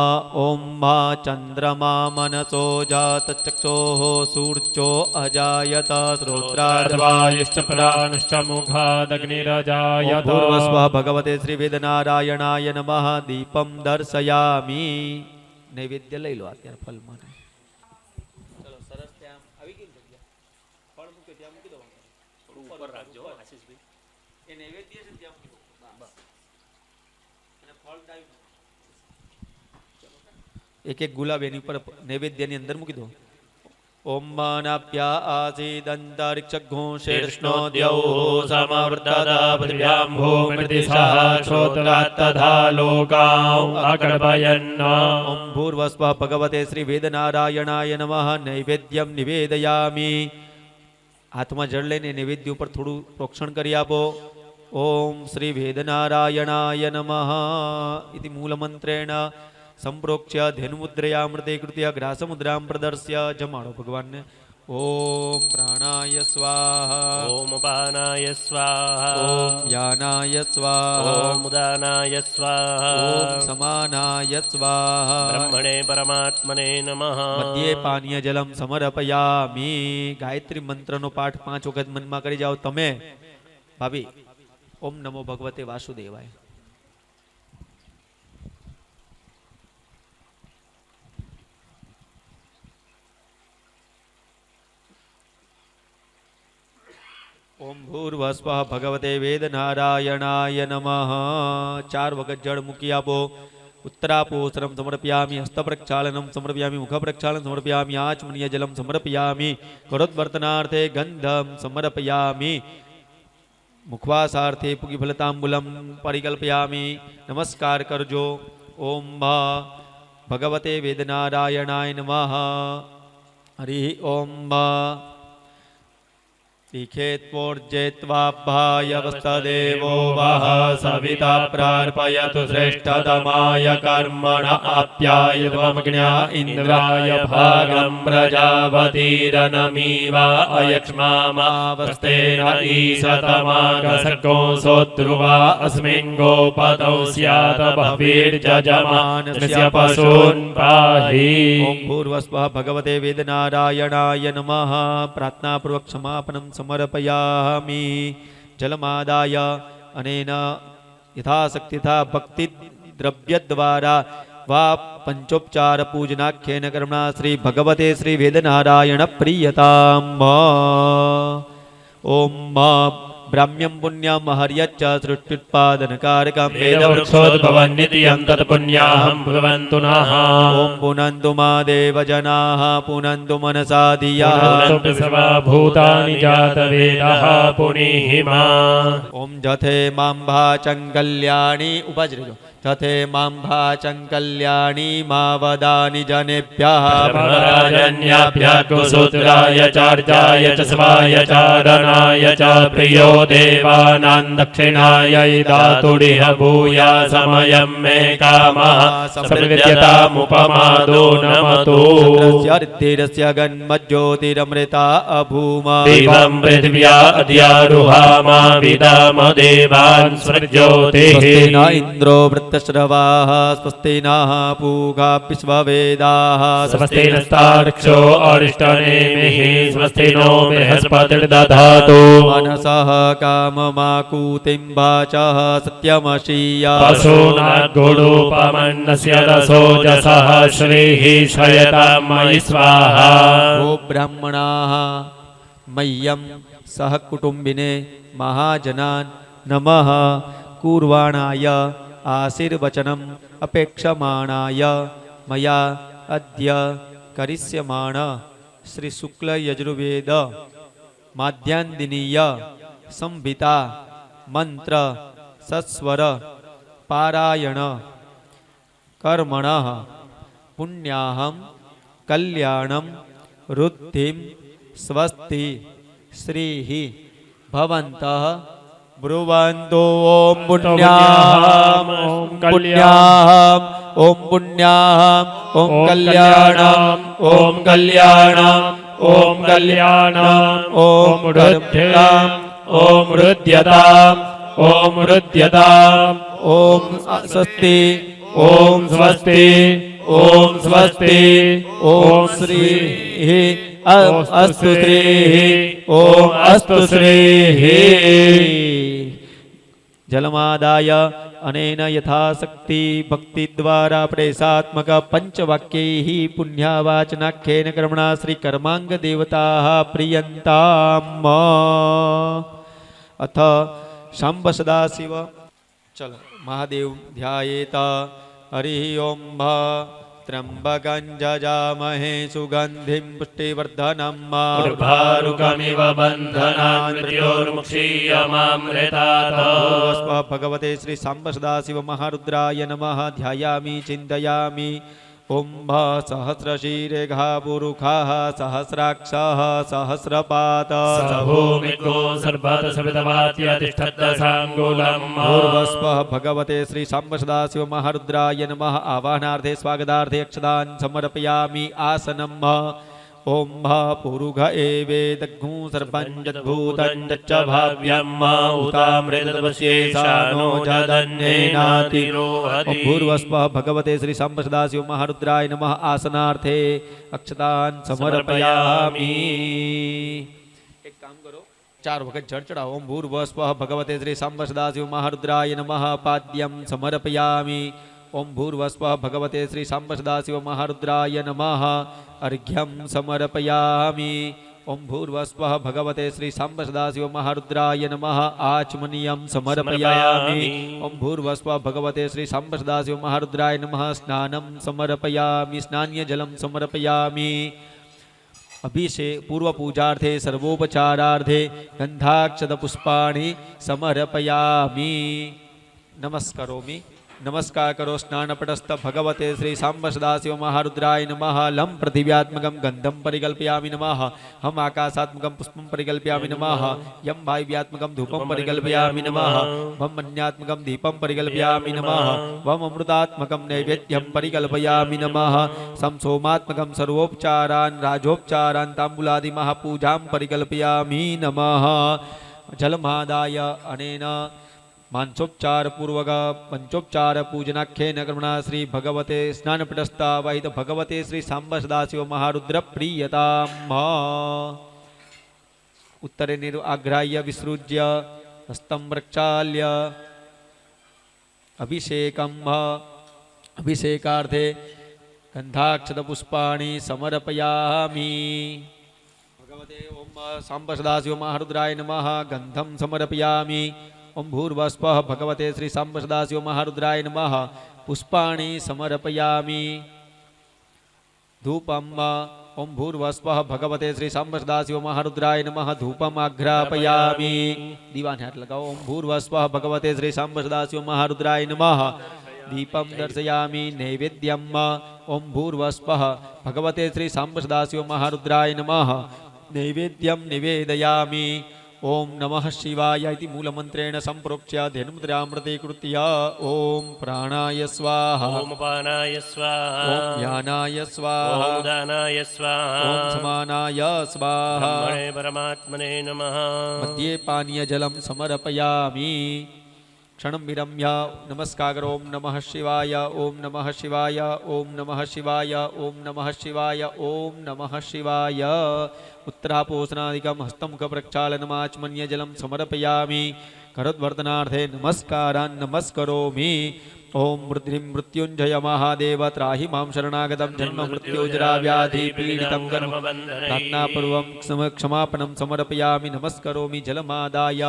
ओम चंद्रमा मनसो जात चक्षोः सूर्यो अजायत श्रोत्राद्वायुश्च प्राणश्च मुखादग्निरजायत. पूर्वस्वः भगवते श्री वेदनारायणाय नमः. दीपम दर्शयामि. नैवेद्य लई लो અત્યારે ફલમાં. ચલો સરસ ત્યાં આવી ગઈ જગ્યા. ફળ મૂક્યો ત્યાં મૂકી દો. થોડું ઉપર રાખજો આશીષભાઈ. એ નૈવેદ્ય છે ત્યાં મૂકી દો. બસ. અને ફળ ડાઈ એક એક ગુલાબ એની ઉપર નૈવેદ્યની અંદર મૂકી દો. ઓમ માનાપ્યા આસીદંતરિક્ષઘો શેષનો દ્યૌ સમવર્તતા પૃથિવ્યાં ભૂમિર્દિશઃ શ્રોત્રાत् તથા લોકાં અકળપયન્ન. ઓમ ભૂર્વસ્વઃ ભગવતે શ્રી વેદનારાયણાય નમઃ. નૈવેદ્યમ નિવેદયામિ. હાથમાં જળ લઈને નૈવેદ્ય ઉપર થોડું પ્રોક્ષણ કરી આપો. ઓમ શ્રી વેદનારાયણાય નમઃ ઇતિ મૂલમંત્રેણ સંપ્રોક્ષ્ય ધેનુમુદ્રયામૃતે કૃત્ય ગ્રાસમુદ્રામ પ્રદર્શ્ય જમાડો ભગવાનને. ઓમ પ્રાણાય સ્વાહા. ઓમ પાનાય સ્વાહા. ઓમ યાનાય સ્વાહા. ઓમ ઉદાનાય સ્વાહા. ઓમ સમાનાય સ્વાહા. બ્રહ્મણે પરમાત્મને નમઃ. મધ્યે પાનીય જલમ સમર્પયામિ. ગાયત્રી મંત્રનો પાઠ 5 વખત મનમાં કરી જાઓ તમે ભાભી. ઓમ નમો ભગવતે વાસુદેવાય. ઓમ ભૂર્વસ્વઃ ભગવતે વેદનારાયણાય નમઃ. 4 વખત જળ મૂકી આપો. ઉત્તરાપોસરમ સમર્પયામિ. હસ્ત પ્રક્ષાલનમ સમર્પયામિ. મુખ પ્રક્ષાલન સમર્પયામિ. આચમનીય જલમ સમર્પયામિ. કરોદ્વર્તનાર્થે ગંધમ સમર્પયામિ. મુખવાસાર્થે પુગીફલતાંબુલમ પરિકલ્પયામિ. નમસ્કાર કરજો. ઓમ ભગવતે વેદનારાયણાય નમઃ. हरि ओम लिखेत्वोर्जेत्वाभ्यायवस्तदेवो वः सविता प्रार्पयतु श्रेष्ठतमाय कर्मण आप्यायत्वमग्न्या इन्द्राय भागं प्रजापतिरनमीव अयक्ष्मामावस्तेन ईशतमागसर्गो सोऽध्रुवा अस्मिन् गोपतौ स्यात् बह्वीर्यजमानस्य पशून् पाहि। ॐ भूर्भुवस्वः भगवते वेदनारायणाय नमः। प्रार्थनापूर्वक समापनं समर्पयामि। जलमादाय अनेन यथाशक्तिथा भक्ति द्रव्यद्वारा वा पंचोपचार पूजनाख्येन कर्मणा श्री भगवते श्री वेदनारायण प्रीयताम्। ओम ब्राह्म्यं पुण्यं हर्यच्च सृष्टुत्पादनकारकं वेदवृक्षोद्भवन्नित्यं तत्पुण्याहं भवन्तु नः। ओम पुनन्तु मा देवजनाः पुनन्तु मनसा धियाः पुनन्तु सर्वभूतानि जातवेदः पुनीहि मा। ओम जथे मां भाचं कल्याणी उपजृजो तथे मां भाचं कल्याणी मा वदानि जनेभ्यः राजन्याभ्यः कुसूत्राय चार्जाय च स्वाय चारणाय च प्रियो देवानां दक्षिणायै दातुडिह भूया समयं मे कामः सप्रविद्यतामुपमादो नमतो। ऋद्धिरस्य गन्मज्योतिरमृता अभूम दिवं पृथिव्या अद्यारुहामा विदाम देवान् स्वर्ज्योतिः। स्वस्ति न इन्द्रो वृत्तश्रवाः स्वस्ति नः पूगा विश्ववेदाः स्वस्ति नस्तार्क्ष्यो अरिष्टनेमिः स्वस्ति नो बृहस्पतिर्दधातु। मनसः काममाकूतिं वाचः सत्यमशीया पशूनाद्गुडोपमन्नस्य रसोजसः श्रीः श्रयतां मयि स्वाहा। वो ब्राह्मणाः मह्यं सह कुटुम्बिने महाजनान् नमः कुर्वाणाय आशीर्वचनम् अपेक्षमाणाय मया अद्य करिष्यमाण श्री शुक्ल यजुर्वेद माध्यान्दिनीय संहिता मंत्र सस्वर पारायण कर्मणः पुण्याहं कल्याणं रुद्धिं स्वस्ति श्रीः भवन्तः ब्रुवन्तु। ओम पुण्याहम् ओम कल्याणम् ओम पुण्याहम् ओम कल्याणम् ओम कल्याणम् ओम कल्याणम् ओम रुद्ध्यताम् ओम रुद्यताम् ओम रुद्यताम् ओम स्वस्ति ओम स्वस्ति ओम स्वस्ति ओम श्रीः अस्तु श्रीः ओम अस्तु श्रीः। जलमादाय अनेन यथाशक्ति भक्ति द्वारा प्रेसात्मक पंचवाक्यैः पुण्यावाचनाख्येन कर्मणा श्री कर्मांग देवताः प्रीयन्ताम्। अथ शंभ सदाशिव चलो महादेव ध्यायेत। हरि ओम त्र्यंबकं जजामहे सुगंधिं पुष्टिवर्धनम् उर्वारुकमिव बन्धनान् मृत्योर्मुक्षीयमामृतात्। भगवते श्री सांब सदाशिव महारुद्राय नमः। ध्यायामि चिन्तयामि। ओम सहस्रशीरेघा पुरुखाः सहस्राक्षः सहस्रपात भूमिको सर्वतसवितवात्यतिष्ठद्दशाङ्गुलम्। पूर्वस्वः भगवते श्री सांब सदाशिव महारुद्राय नमः। आवाहनार्थे स्वागतार्थे अक्षतान् समर्पयामि। आसनम् ओम पुरुघ एवेदघ्नु सर्पञ्जद्भूतं च भाव्यम् उतामृतवस्येषानो जदन्येनातिरोहति। ओम भूर्भुवस्वः भगवते श्री सांब सदाशिव महारुद्राय नमः। आसनार्थे अक्षतान् समर्पयामि। एक काम करो 4 वक्त जड़ चढ़ाओ। ओम भूर्भुवस्वः भगवते श्री सांब सदाशिव महारुद्राय नमः। पाद्यं समर्पयामि। ओम भूर्भुवस्वः भगवते श्री सांब सदाशिव महारुद्राय नमः। अर्घ्यं समर्पयामि। ओम भूर्भुवस्वः भगवते श्री सांब सदाशिव महारुद्राय नमः। आचमनीयं समर्पयामि। ओम भूर्भुवस्वः भगवते श्री सांब सदाशिव महारुद्राय नमः। स्नानं समर्पयामि। स्नान्य जलं समर्पयामि। अभिषेक पूर्व पूजार्थे सर्वोपचारार्थे गंधाक्षत पुष्पाणि समर्पयामि। नमस्करोमि। नमस्कार करो स्नानपटस्थ भगवते श्री सांब सदाशिव महारुद्राय नमः लम पृथिव्यात्मकं गंधम परिकल्पयामि नमः हम आकाशात्मकं पुष्पं परिकल्पयामि नमः यम वायुव्यात्मकं धूपं परिकल्पयामि नमः वम मन्यात्मकं दीपं परिकल्पयामि नमः वम अमृतात्मकं नैवेद्यं परिकल्पयामि नमः सम सोमात्मकं सर्वोपचारान् राजोपचारान् ताम्बूलादि महापूजां परिकल्पयामि नमः जलमादाय अनेन मांसोपचार पूर्वक पंचोपचार पूजनाख्येन कर्मणा श्री भगवते स्नानपटस्थावाहित भगवते श्री सांब सदाशिव महारुद्र प्रीयताम् उत्तरे आघ्राह्य विसृज्य हस्तं प्रक्षाल्य अभिषेकार्थे गंधाक्षतपुष्पाणि समर्पयामि भगवते ओम सांब सदाशिव महारुद्राय नमः गंधं समर्पयामि ओम भूर्भुवः भगवते श्री सांब सदाशिव महारुद्राय नमः पुष्पाणि समर्पयामि धूपम् ओम भूर्भुवः भगवते श्री सांब सदाशिव महारुद्राय नमः धूपम् आघ्रापयामि दीवाने हाथ लगाओ ओम भूर्भुवः भगवते श्री सांब सदाशिव महारुद्राय नमः दीपं दर्शयामि नैवेद्यम् ओम भूर्भुवः भगवते श्री सांब सदाशिव महारुद्राय नमः नैवेद्यं निवेदयामि ओम नमः शिवाय इति मूलमन्त्रेण सम्प्रोक्ष्य ध्येनुमुद्रामृतीकृत्य ओम प्राणाय स्वाहा ओम पानाय स्वाहा ओम यानाय स्वाहा ओम दानाय स्वाहा ओम समानाय स्वाहा ब्रह्मणे परमात्मने नमः मध्ये पानीयजलं समर्पयामि क्षणं विरम्य नमस्कार ओम नमः शिवाय ओम नमः शिवाय ओम नमः शिवाय ओम नमः शिवाय ओम नमः शिवाय उत्तरापोषणादिकं हस्तमुख प्रक्षालनमाचमन्यजलं समर्पयामि करोद्वर्धनार्थे नमस्कारान् नमस्करोमि ओम मृद्रिं मृत्युञ्जय महादेव त्राहि मां शरणागतं जन्म मृत्युजरा व्याधि पीडितं कर्म प्रार्थनापूर्वं क्षमापणं समर्पयामि नमस्करोमि जलमादाय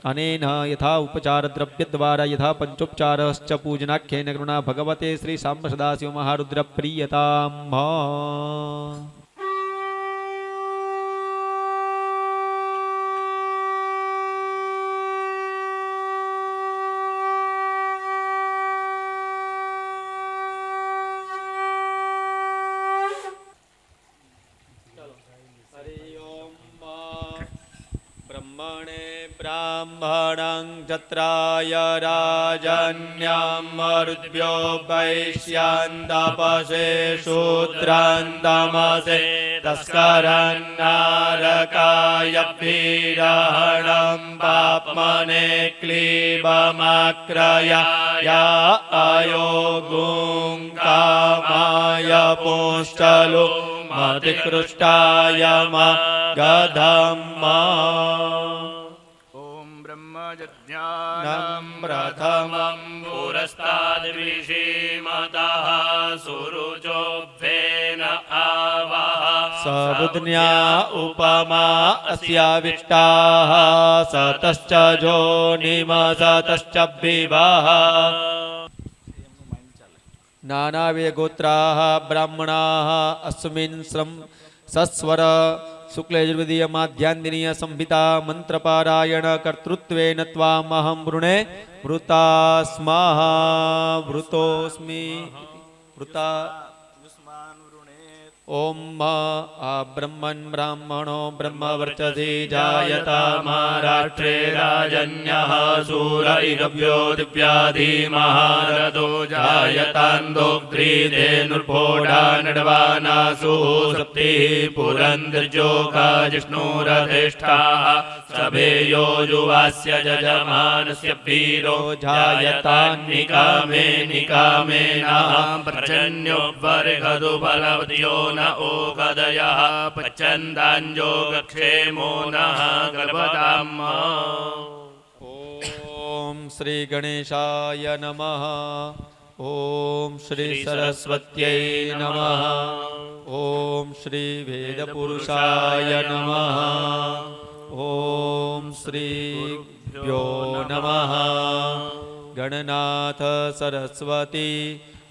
अनेन यथा उपचार द्रव्य द्वारा यथा पंचोपचारश्च पूजनाख्येन करुणा भगवते श्री सांब सदाशिव महारुद्र प्रीयताम् ब्रह्मणे ब्राह्मणं क्षत्राय राजन्यं मरुद्भ्यो वैश्यान्दपसे शूद्रान्दमसे तस्करन्नारकाय पीडहणं पाप्मने क्लीबमाक्रय या अयोगुं कामाय पुष्टलो मतिकृष्टाय गधम्मा ओम ब्रह्मज्ञानं प्रथमं पुरस्ताद्विषीमतः सुरुचोभ्येन आवः सबुद्न्या उपमा अस्याविष्टाः सतश्च जोनिमसतश्च विवाह नानावेगोत्राः ब्राह्मणाः अस्मिन् सस्वर शुक्लयजुर्वेदीय माध्यान्दिनीय संहिता मंत्रपारायण कर्तृत्वेन त्वामहं वृणे वृता स्मः वृतोऽस्मि वृता ओम ब्रह्मन् ब्राह्मणो ब्रह्मवर्चसी जायता महाराष्ट्रे राजन्यः सूर इरव्यो दिव्याधिमहारथो जायतान्दोग्ध्रीधेनुर्भोडा नडवानासु सप्तिः पुरन्दर्जोगा जिष्णुरधिष्ठाः सभेयो युवास्य जजमानस्य वीरो जायतान्निकामे निकामेनः पर्जन्यो वर्गदु बलवत्यो न ओगदयः पच्चन्दाञ्जो गक्षेमो नः गर्भधाम। ओम श्री गणेशाय नमः। ओम श्री सरस्वत्यै नमः। ओम श्री वेदपुरुषाय नमः। ओम श्रीभ्यो नमः। गणनाथ सरस्वती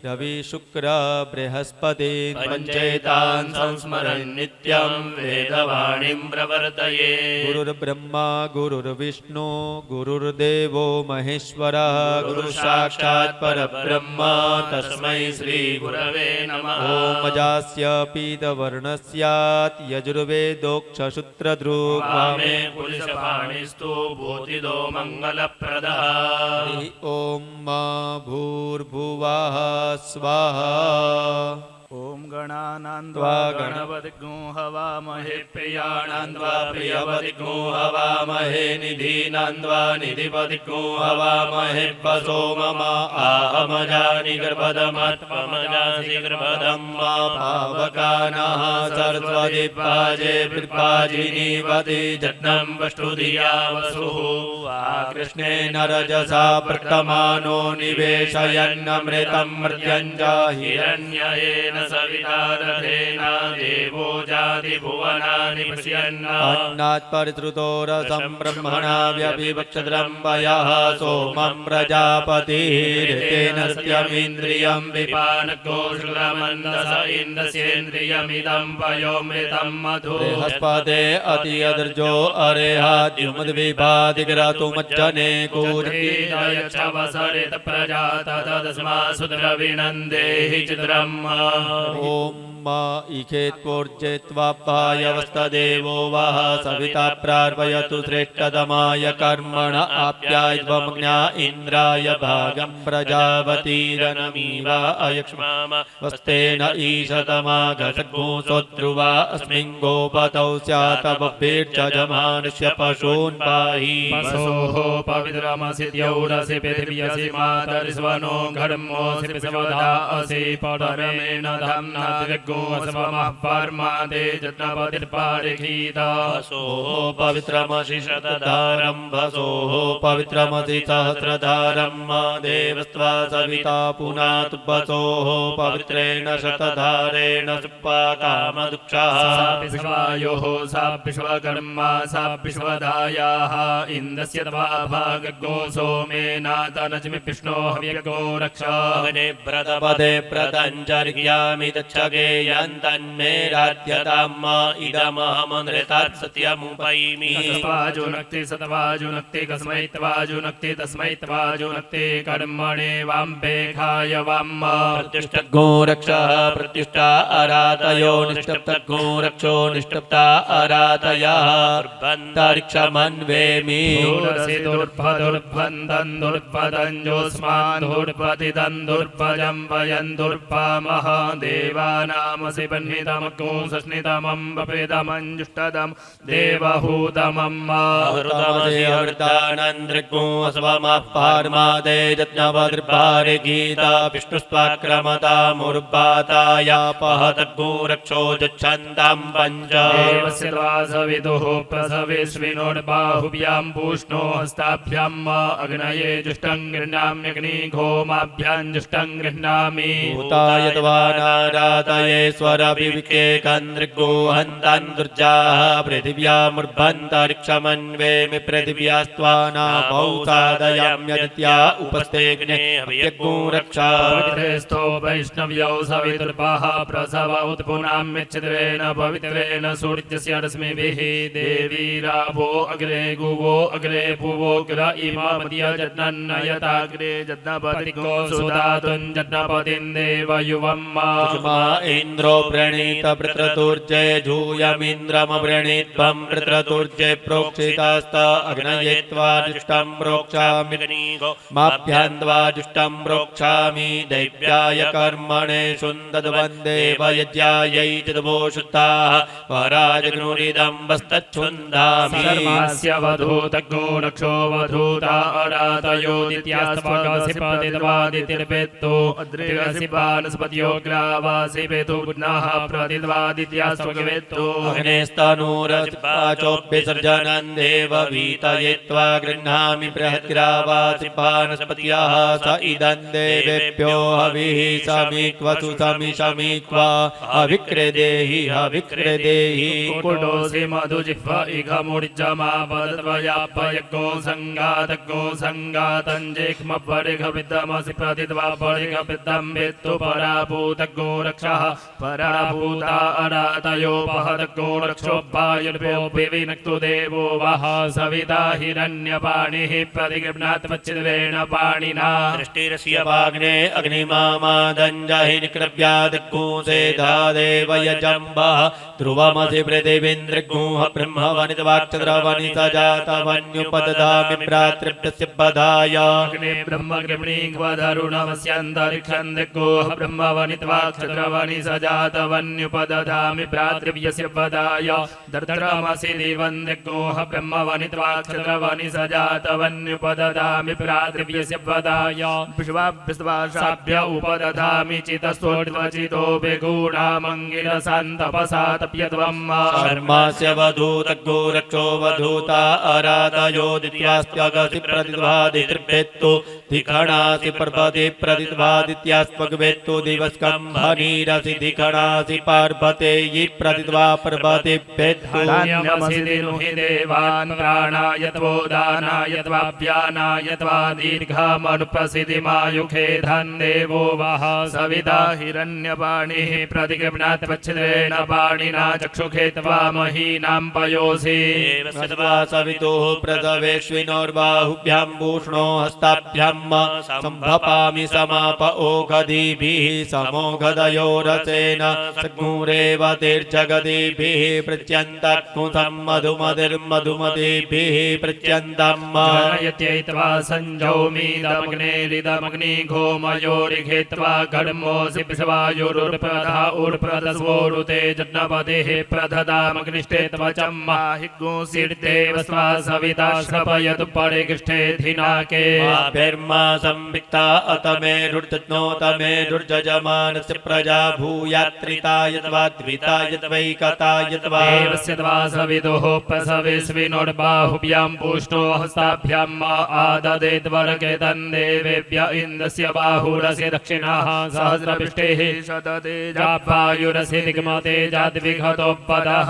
रवि शुक्र बृहस्पति पञ्चैतान् संस्मरन् नित्यं वेदवाणीं प्रवर्तये गुरुर्ब्रह्मा गुरुर्विष्णु गुरुर्देवो महेश्वरः गुरुसाक्षात् परब्रह्म तस्मै श्रीगुरवे नमः ॐ अजास्य पीतवर्णस्यात् यजुर्वेदोक्षसूत्रधृक् वामे पुरुषपाणिस्तु भूतिदो मङ्गलप्रदः हरि ॐ मा भूर्भुवः स्वाहा ॐ गणानान्द्वा त्वा गणपतिगुं हवामहे प्रियाणान्द्वा प्रियपतिगुं हवामहे निधीनान्द्वा निधिपतिगुं हवामहे वसो मम आहमजानि गर्भदमत्वमजासि गर्भदं मा पावकानः सरस्वती पाजे पिपाजिनीवति जज्ञं वष्टुधिया वसुः कृष्णेन रजसा प्रतमानो निवेशयन्नमृतं मर्त्यञ्जा हिरण्ययेन सविता रथेन देवो जाति भुवनानि पश्यन्ना अन्नात् परिश्रुतो रसं ब्रह्मणा व्यभिवक्षद्रम्बयः सोमं प्रजापतिरेतेन सत्यमिन्द्रियं विपानको शुक्रमन्दस इन्द्रस्येन्द्रियमिदं पयोमृतं मधु बृहस्पते अतियदर्जो अरेहाद्युमद्विभादिग्रतुमज्जने वसरित प्रजात तदस्मासुद्रविनन्देहि चित्रम् ॐ मा इखेत्वोर्जेत्वापायवस्तदेवो वः सविता प्रार्पयतु श्रेष्ठतमाय कर्मण आप्यायध्वमग्न्या इन्द्राय भागं प्रजावतीरनमीव अयक्ष्माम वस्तेन ईशतमाघसद्भूसोद्ध्रुवा अस्मिन् गोपतौ स्यातबभिर्जजमानस्य पशून् पाहि पशोः पवित्रमसि द्यौरसि पृथिव्यसि मातरिस्वनो घर्मोऽसि पिशवदा असि परमेण धम्ना त्रिगोऽस्वमः पर्मादे जत्नपतिर्पारिखीता वसोः पवित्रमसि शतधारं वसोः पवित्रमसि सहस्रधारं मा देवस्त्वा सविता पुनात् वसोः पवित्रेण शतधारेण सुपाकामदुक्षः सा विश्वायोः सा विश्वकर्मा सा विश्वदायाः इन्द्रस्य तवा भागो सोमेनातनज्मि विष्णो हव्यगो रक्षा पदे प्रतञ्जर्यामि दच्छगेयन्तन्मे राज्यताम् इदमहमनृतात् सत्यमुपैमि सत्वाजुनक्ति सत्वाजुनक्ति कस्मै त्वाजुनक्ति तस्मै त्वाजुनक्ति कर्मणे वाम्पेखाय वाम् प्रत्युष्टगो रक्षः प्रत्युष्टा अरातयो निष्टप्तगो रक्षो निष्टप्ता अरातयः बन्धरिक्षमन्वेमि दूरसि दुर्भदुर्भन्दन् दुर्भदञ्जोऽस्मान् दुर्पतिदन् दुर्भजं वयन् दुर्पामः देवानामसि बह्नितमको सस्नितमं बपेदमञ्जुष्टदं देवहूतमं हृतानन्द्रिगो अस्वमः पार्मादे यज्ञवद्भारे गीता विष्णुस्त्वाक्रमतामुर्वातायापहतगो रक्षो यच्छन्तं पञ्च देवस्य सविदुः प्रसविस्विनोर्बाहुभ्यां पूष्णो हस्ताभ्याम् अग्नये जुष्टं गृह्णाम्यग्निघोमाभ्यां जुष्टं गृह्णामि भूताय त्वा नारातये स्वरविविके कन्द्रिगो हन्तान् दुर्जाः पृथिव्यामुर्भन्तरिक्षमन्वेमि पृथिव्यास्त्वानापौ सादयाम्यदित्या उपस्थेऽग्ने हव्यगो रक्षा पवित्रेस्थो वैष्णव्यौ सवितुर्पः प्रसव उत्पुनाम्यच्छिद्रेण पवित्रेण सूर्यस्य रश्मिभिः देवीराभो अग्रे गुवो अग्रे भुवो गिर इमामद्य जज्ञन्नयताग्रे जज्ञपतिको सुदातुं जज्ञपतिं देवयुवम् मा इन्द्रो प्रणीत पृत्रतुर्जय झूयमिन्द्रमवृणीत्वं पृत्रतुर्जय प्रोक्षितास्त अग्नये त्वा जुष्टं प्रोक्षामि माभ्यान्द्वा जुष्टं प्रोक्षामि दैव्याय कर्मणे सुन्दद्वन्देव यज्ञायै चिदवो शुद्धाः पराजग्नुरिदं वस्तच्छुन्दामि सर्वास्य वधूतगो रक्षो वधूता अरातयोदित्यास्पगसिपतिर्वादितिर्पेत्तो अद्रिगसि बानस्पत्यो ग्रावासि पेतु बुध्नाः प्रतिद्वादित्यास्त्वगवेत्तो अग्नेस्तनूरचिपाचोऽभ्यसर्जनं देववीतयित्वा गृह्णामि बृहद्ग्रावासिपानस्पत्याः स इदं देवेभ्यो हविः समीक्वसु समिषमीक्वा हविक्रेदेहि हविक्रेदेहि कुटोऽसि मधुजिह्व इघमुर्जमापदत्वयापयज्ञो सङ्गातज्ञो सङ्गातञ्जेक्ष्मपरिघविद्दमसि प्रतिद्वा परिघविद्दं वेत्तु पराभूतज्ञो रक्षः पराभूता अरातयोपहतज्ञो रक्षोपायुर्भ्योऽभिविनक्तु देवो वः सविता हिरण्यपाणिः प्रतिगृह्णात्मच्चिद्वेण पाणिना दृष्टिरस्य वाग्ने अग्निमामादञ्जहि निक्रव्यादिग्गूसे धादेव यजम्बः ध्रुवमसि पृथिवीन्द्रगूह ब्रह्मवनितवाक्चद्रवनि स जातवन्युपदधामि भ्रातृभ्यस्य बधाय अग्ने ब्रह्मग्निग्वधरुणमस्यन्तरिक्षं दिग्गोह ब्रह्मवनितवाक्चद्रवनि स जातवन्युपदधामि भ्रातृभ्यस्य बधाय दर्दरमसि दिवं दिग्गोह ब्रह्मवनितवाक्चद्रवनि स जातवन्युपदधामि भ्रातृभ्यस्य बधाय विश्वाभ्यस्वाभ्य उपदधामि चितस्त्वचितो विगूढामङ्गिरसन्तपसा तप्यत्वम् कर्मास्य वधूतज्ञो रक्षो वधूता अराधयो दित्यास्त्यगसि प्रतिद्वादितृभ्येत्तु धिखणासि पर्वते प्रतिद्वादित्यास्त्वगवेत्तु दिवस्कम्भनीरसि धिखणासि पार्वते यि प्रतिद्वा पर्वतेभ्येत्तु धान्यमसि दिनुहि देवान् प्राणाय त्वोदानाय त्वाभ्यानाय त्वा दीर्घामनुप्रसिद्धिमायुखे धन् देवो वः सविता हिरण्यपाणिः प्रतिगृह्णात्मच्छिद्रेण पाणिना चक्षुखे त्वामहीनां पयोषि सवितुः प्रसवेश्विनोर्बाहुभ्यां भूषणो हस्ताभ्यां सम्भपामि समाप ओघदीभिः समोघदयोरसेन सग्मुरेव तीर्जगदीभिः प्रत्यन्तक्कुसं मधुमतिर्मधुमतीभिः प्रत्यन्तम् जनयत्यैत्वा सञ्जौमीदमग्नेरिदमग्निघोमयोरिघेत्वा घर्मोऽसि पिशवायुरुर्प्रधा उर्प्रदस्वोरुते जन्मपतिः प्रददामग्निष्ठे त्वचं माहिगुंसिर्देव स्वा सविता श्रपयतु परिगृष्ठे धिनाके भिर्मा संविक्ता अतमे रुर्जज्ञोत मे रुर्जजमानस्य प्रजा भूयात्रिताय त्वा द्विताय त्वैकताय त्वा देवस्य त्वा सवितुः प्रसवेस्विनोर्बाहुभ्यां पूष्णो हस्ताभ्यां आददे त्वरके तन्देवेभ्य इन्द्रस्य बाहुरस्य दक्षिणः सहस्रपृष्टेः शततेजापायुरसि निगमतेजाद्विघतोपदः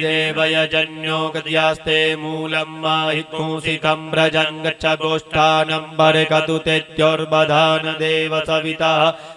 देवयजन्यो गद्यास्ते मूलं माहिगुंसिकं व्रजं गच्छ गोष्ठानं बर्कतु तेत्योर्बधान देव सविता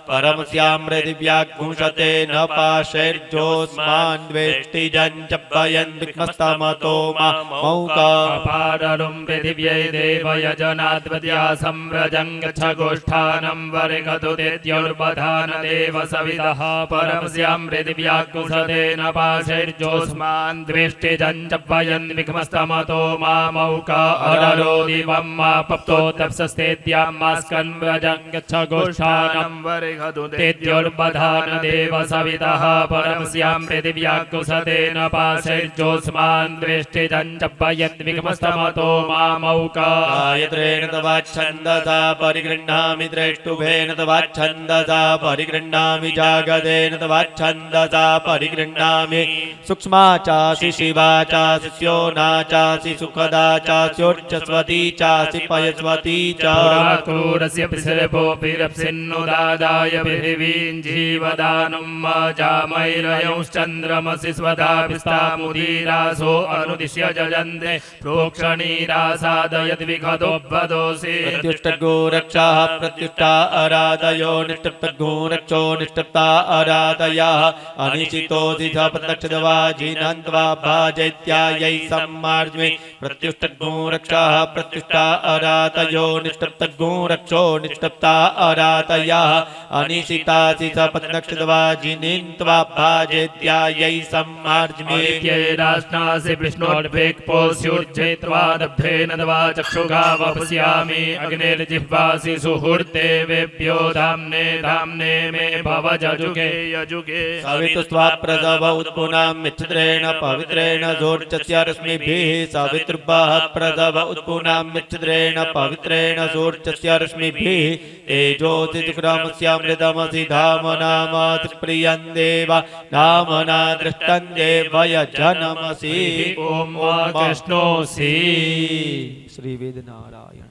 परमस्यामृदिव्याघुंषते न पाशैर्जोऽस्मान् द्वेष्टिजं च भयन् विघ्नस्तमतो मौका अपाररुं पृथिव्यै देवयजनाद्वद्या संव्रजं गच्छ गोष्ठानं वर्गतु तेत्योर्बधान देव सवितः परमस्यां पृथिव्याकुशते न पाशैर्जोऽस्मान् द्वेष्टिजं च भयन् विघ्नस्तमतो मामौका अररो दिवं मा पप्तो तप्सस्तेद्यां मास्कन् व्रजं गच्छ गोष्ठानं वर्गतु तेत्योर्बधान देव सवितः परमस्यां पृथिव्याकुशते न पाशैर्जोऽस्मान् द्वेष्टिजं च भयन् विघ्नस्तमतो मामौका गायत्रेण तवाच्छन्दसा परिगृह्णामि द्रष्टुभेन तवाच्छन्दसा परिगृह्णामि जागदेन तवाच्छन्दसा परिगृह्णामि सूक्ष्मा चासि शिवा चासि स्योना चासि सुखदा चास्योर्चस्वती चासि पयस्वती च पुराक्रूरस्य पिसर्पोऽपिरप्सिन्नुदादाय पृथिवीं जीवदानुं जामैरयंश्चन्द्रमसि स्वधाभिस्तामुदीरासो अनुदिश्य जजन्ते प्रोक्षणीरासादयद्विघतोपदोषि प्रत्युष्टगो रक्षाः प्रत्युष्टा अराधयो निष्टप्तगो रक्षो निष्टप्ता अराधयः अनिशितोऽसि स प्रत्यक्षदवाजिनन्त्वा भाजैत्यायै सम्मार्ज्मि प्रत्युष्टगो रक्षाः प्रत्युष्टा अराधयो निष्टप्तगो रक्षो निष्टप्ता अराधयः अनिशितासि स प्रत्यक्षदवाजिनिन्त्वा भाजैत्यायै सम्मार्ज्मि राष्ट्रासि विष्णोर्भेक्पोस्युर्जे त्वा दब्धेन त्वा चक्षुगा वपुष्यामि अग्निर्जिह्वासि सुहृद्देवेभ्यो धाम्ने धाम्ने मे भव जजुगे यजुगे सवितुस्त्वा प्रसव उत्पुनां मिच्छद्रेण पवित्रेण जोर्चस्य रश्मिभिः सवितु पितृभ्यः प्रदव उत्पुनाम्यच्छद्रेण पवित्रेण सूर्यस्य रश्मिभिः तेजोतिक्रमस्यामृतमसि धामनामाति प्रियं देव नामना दृष्टं देवयजनमसि ॐ वा कृष्णोऽसि श्री वेद नारायण।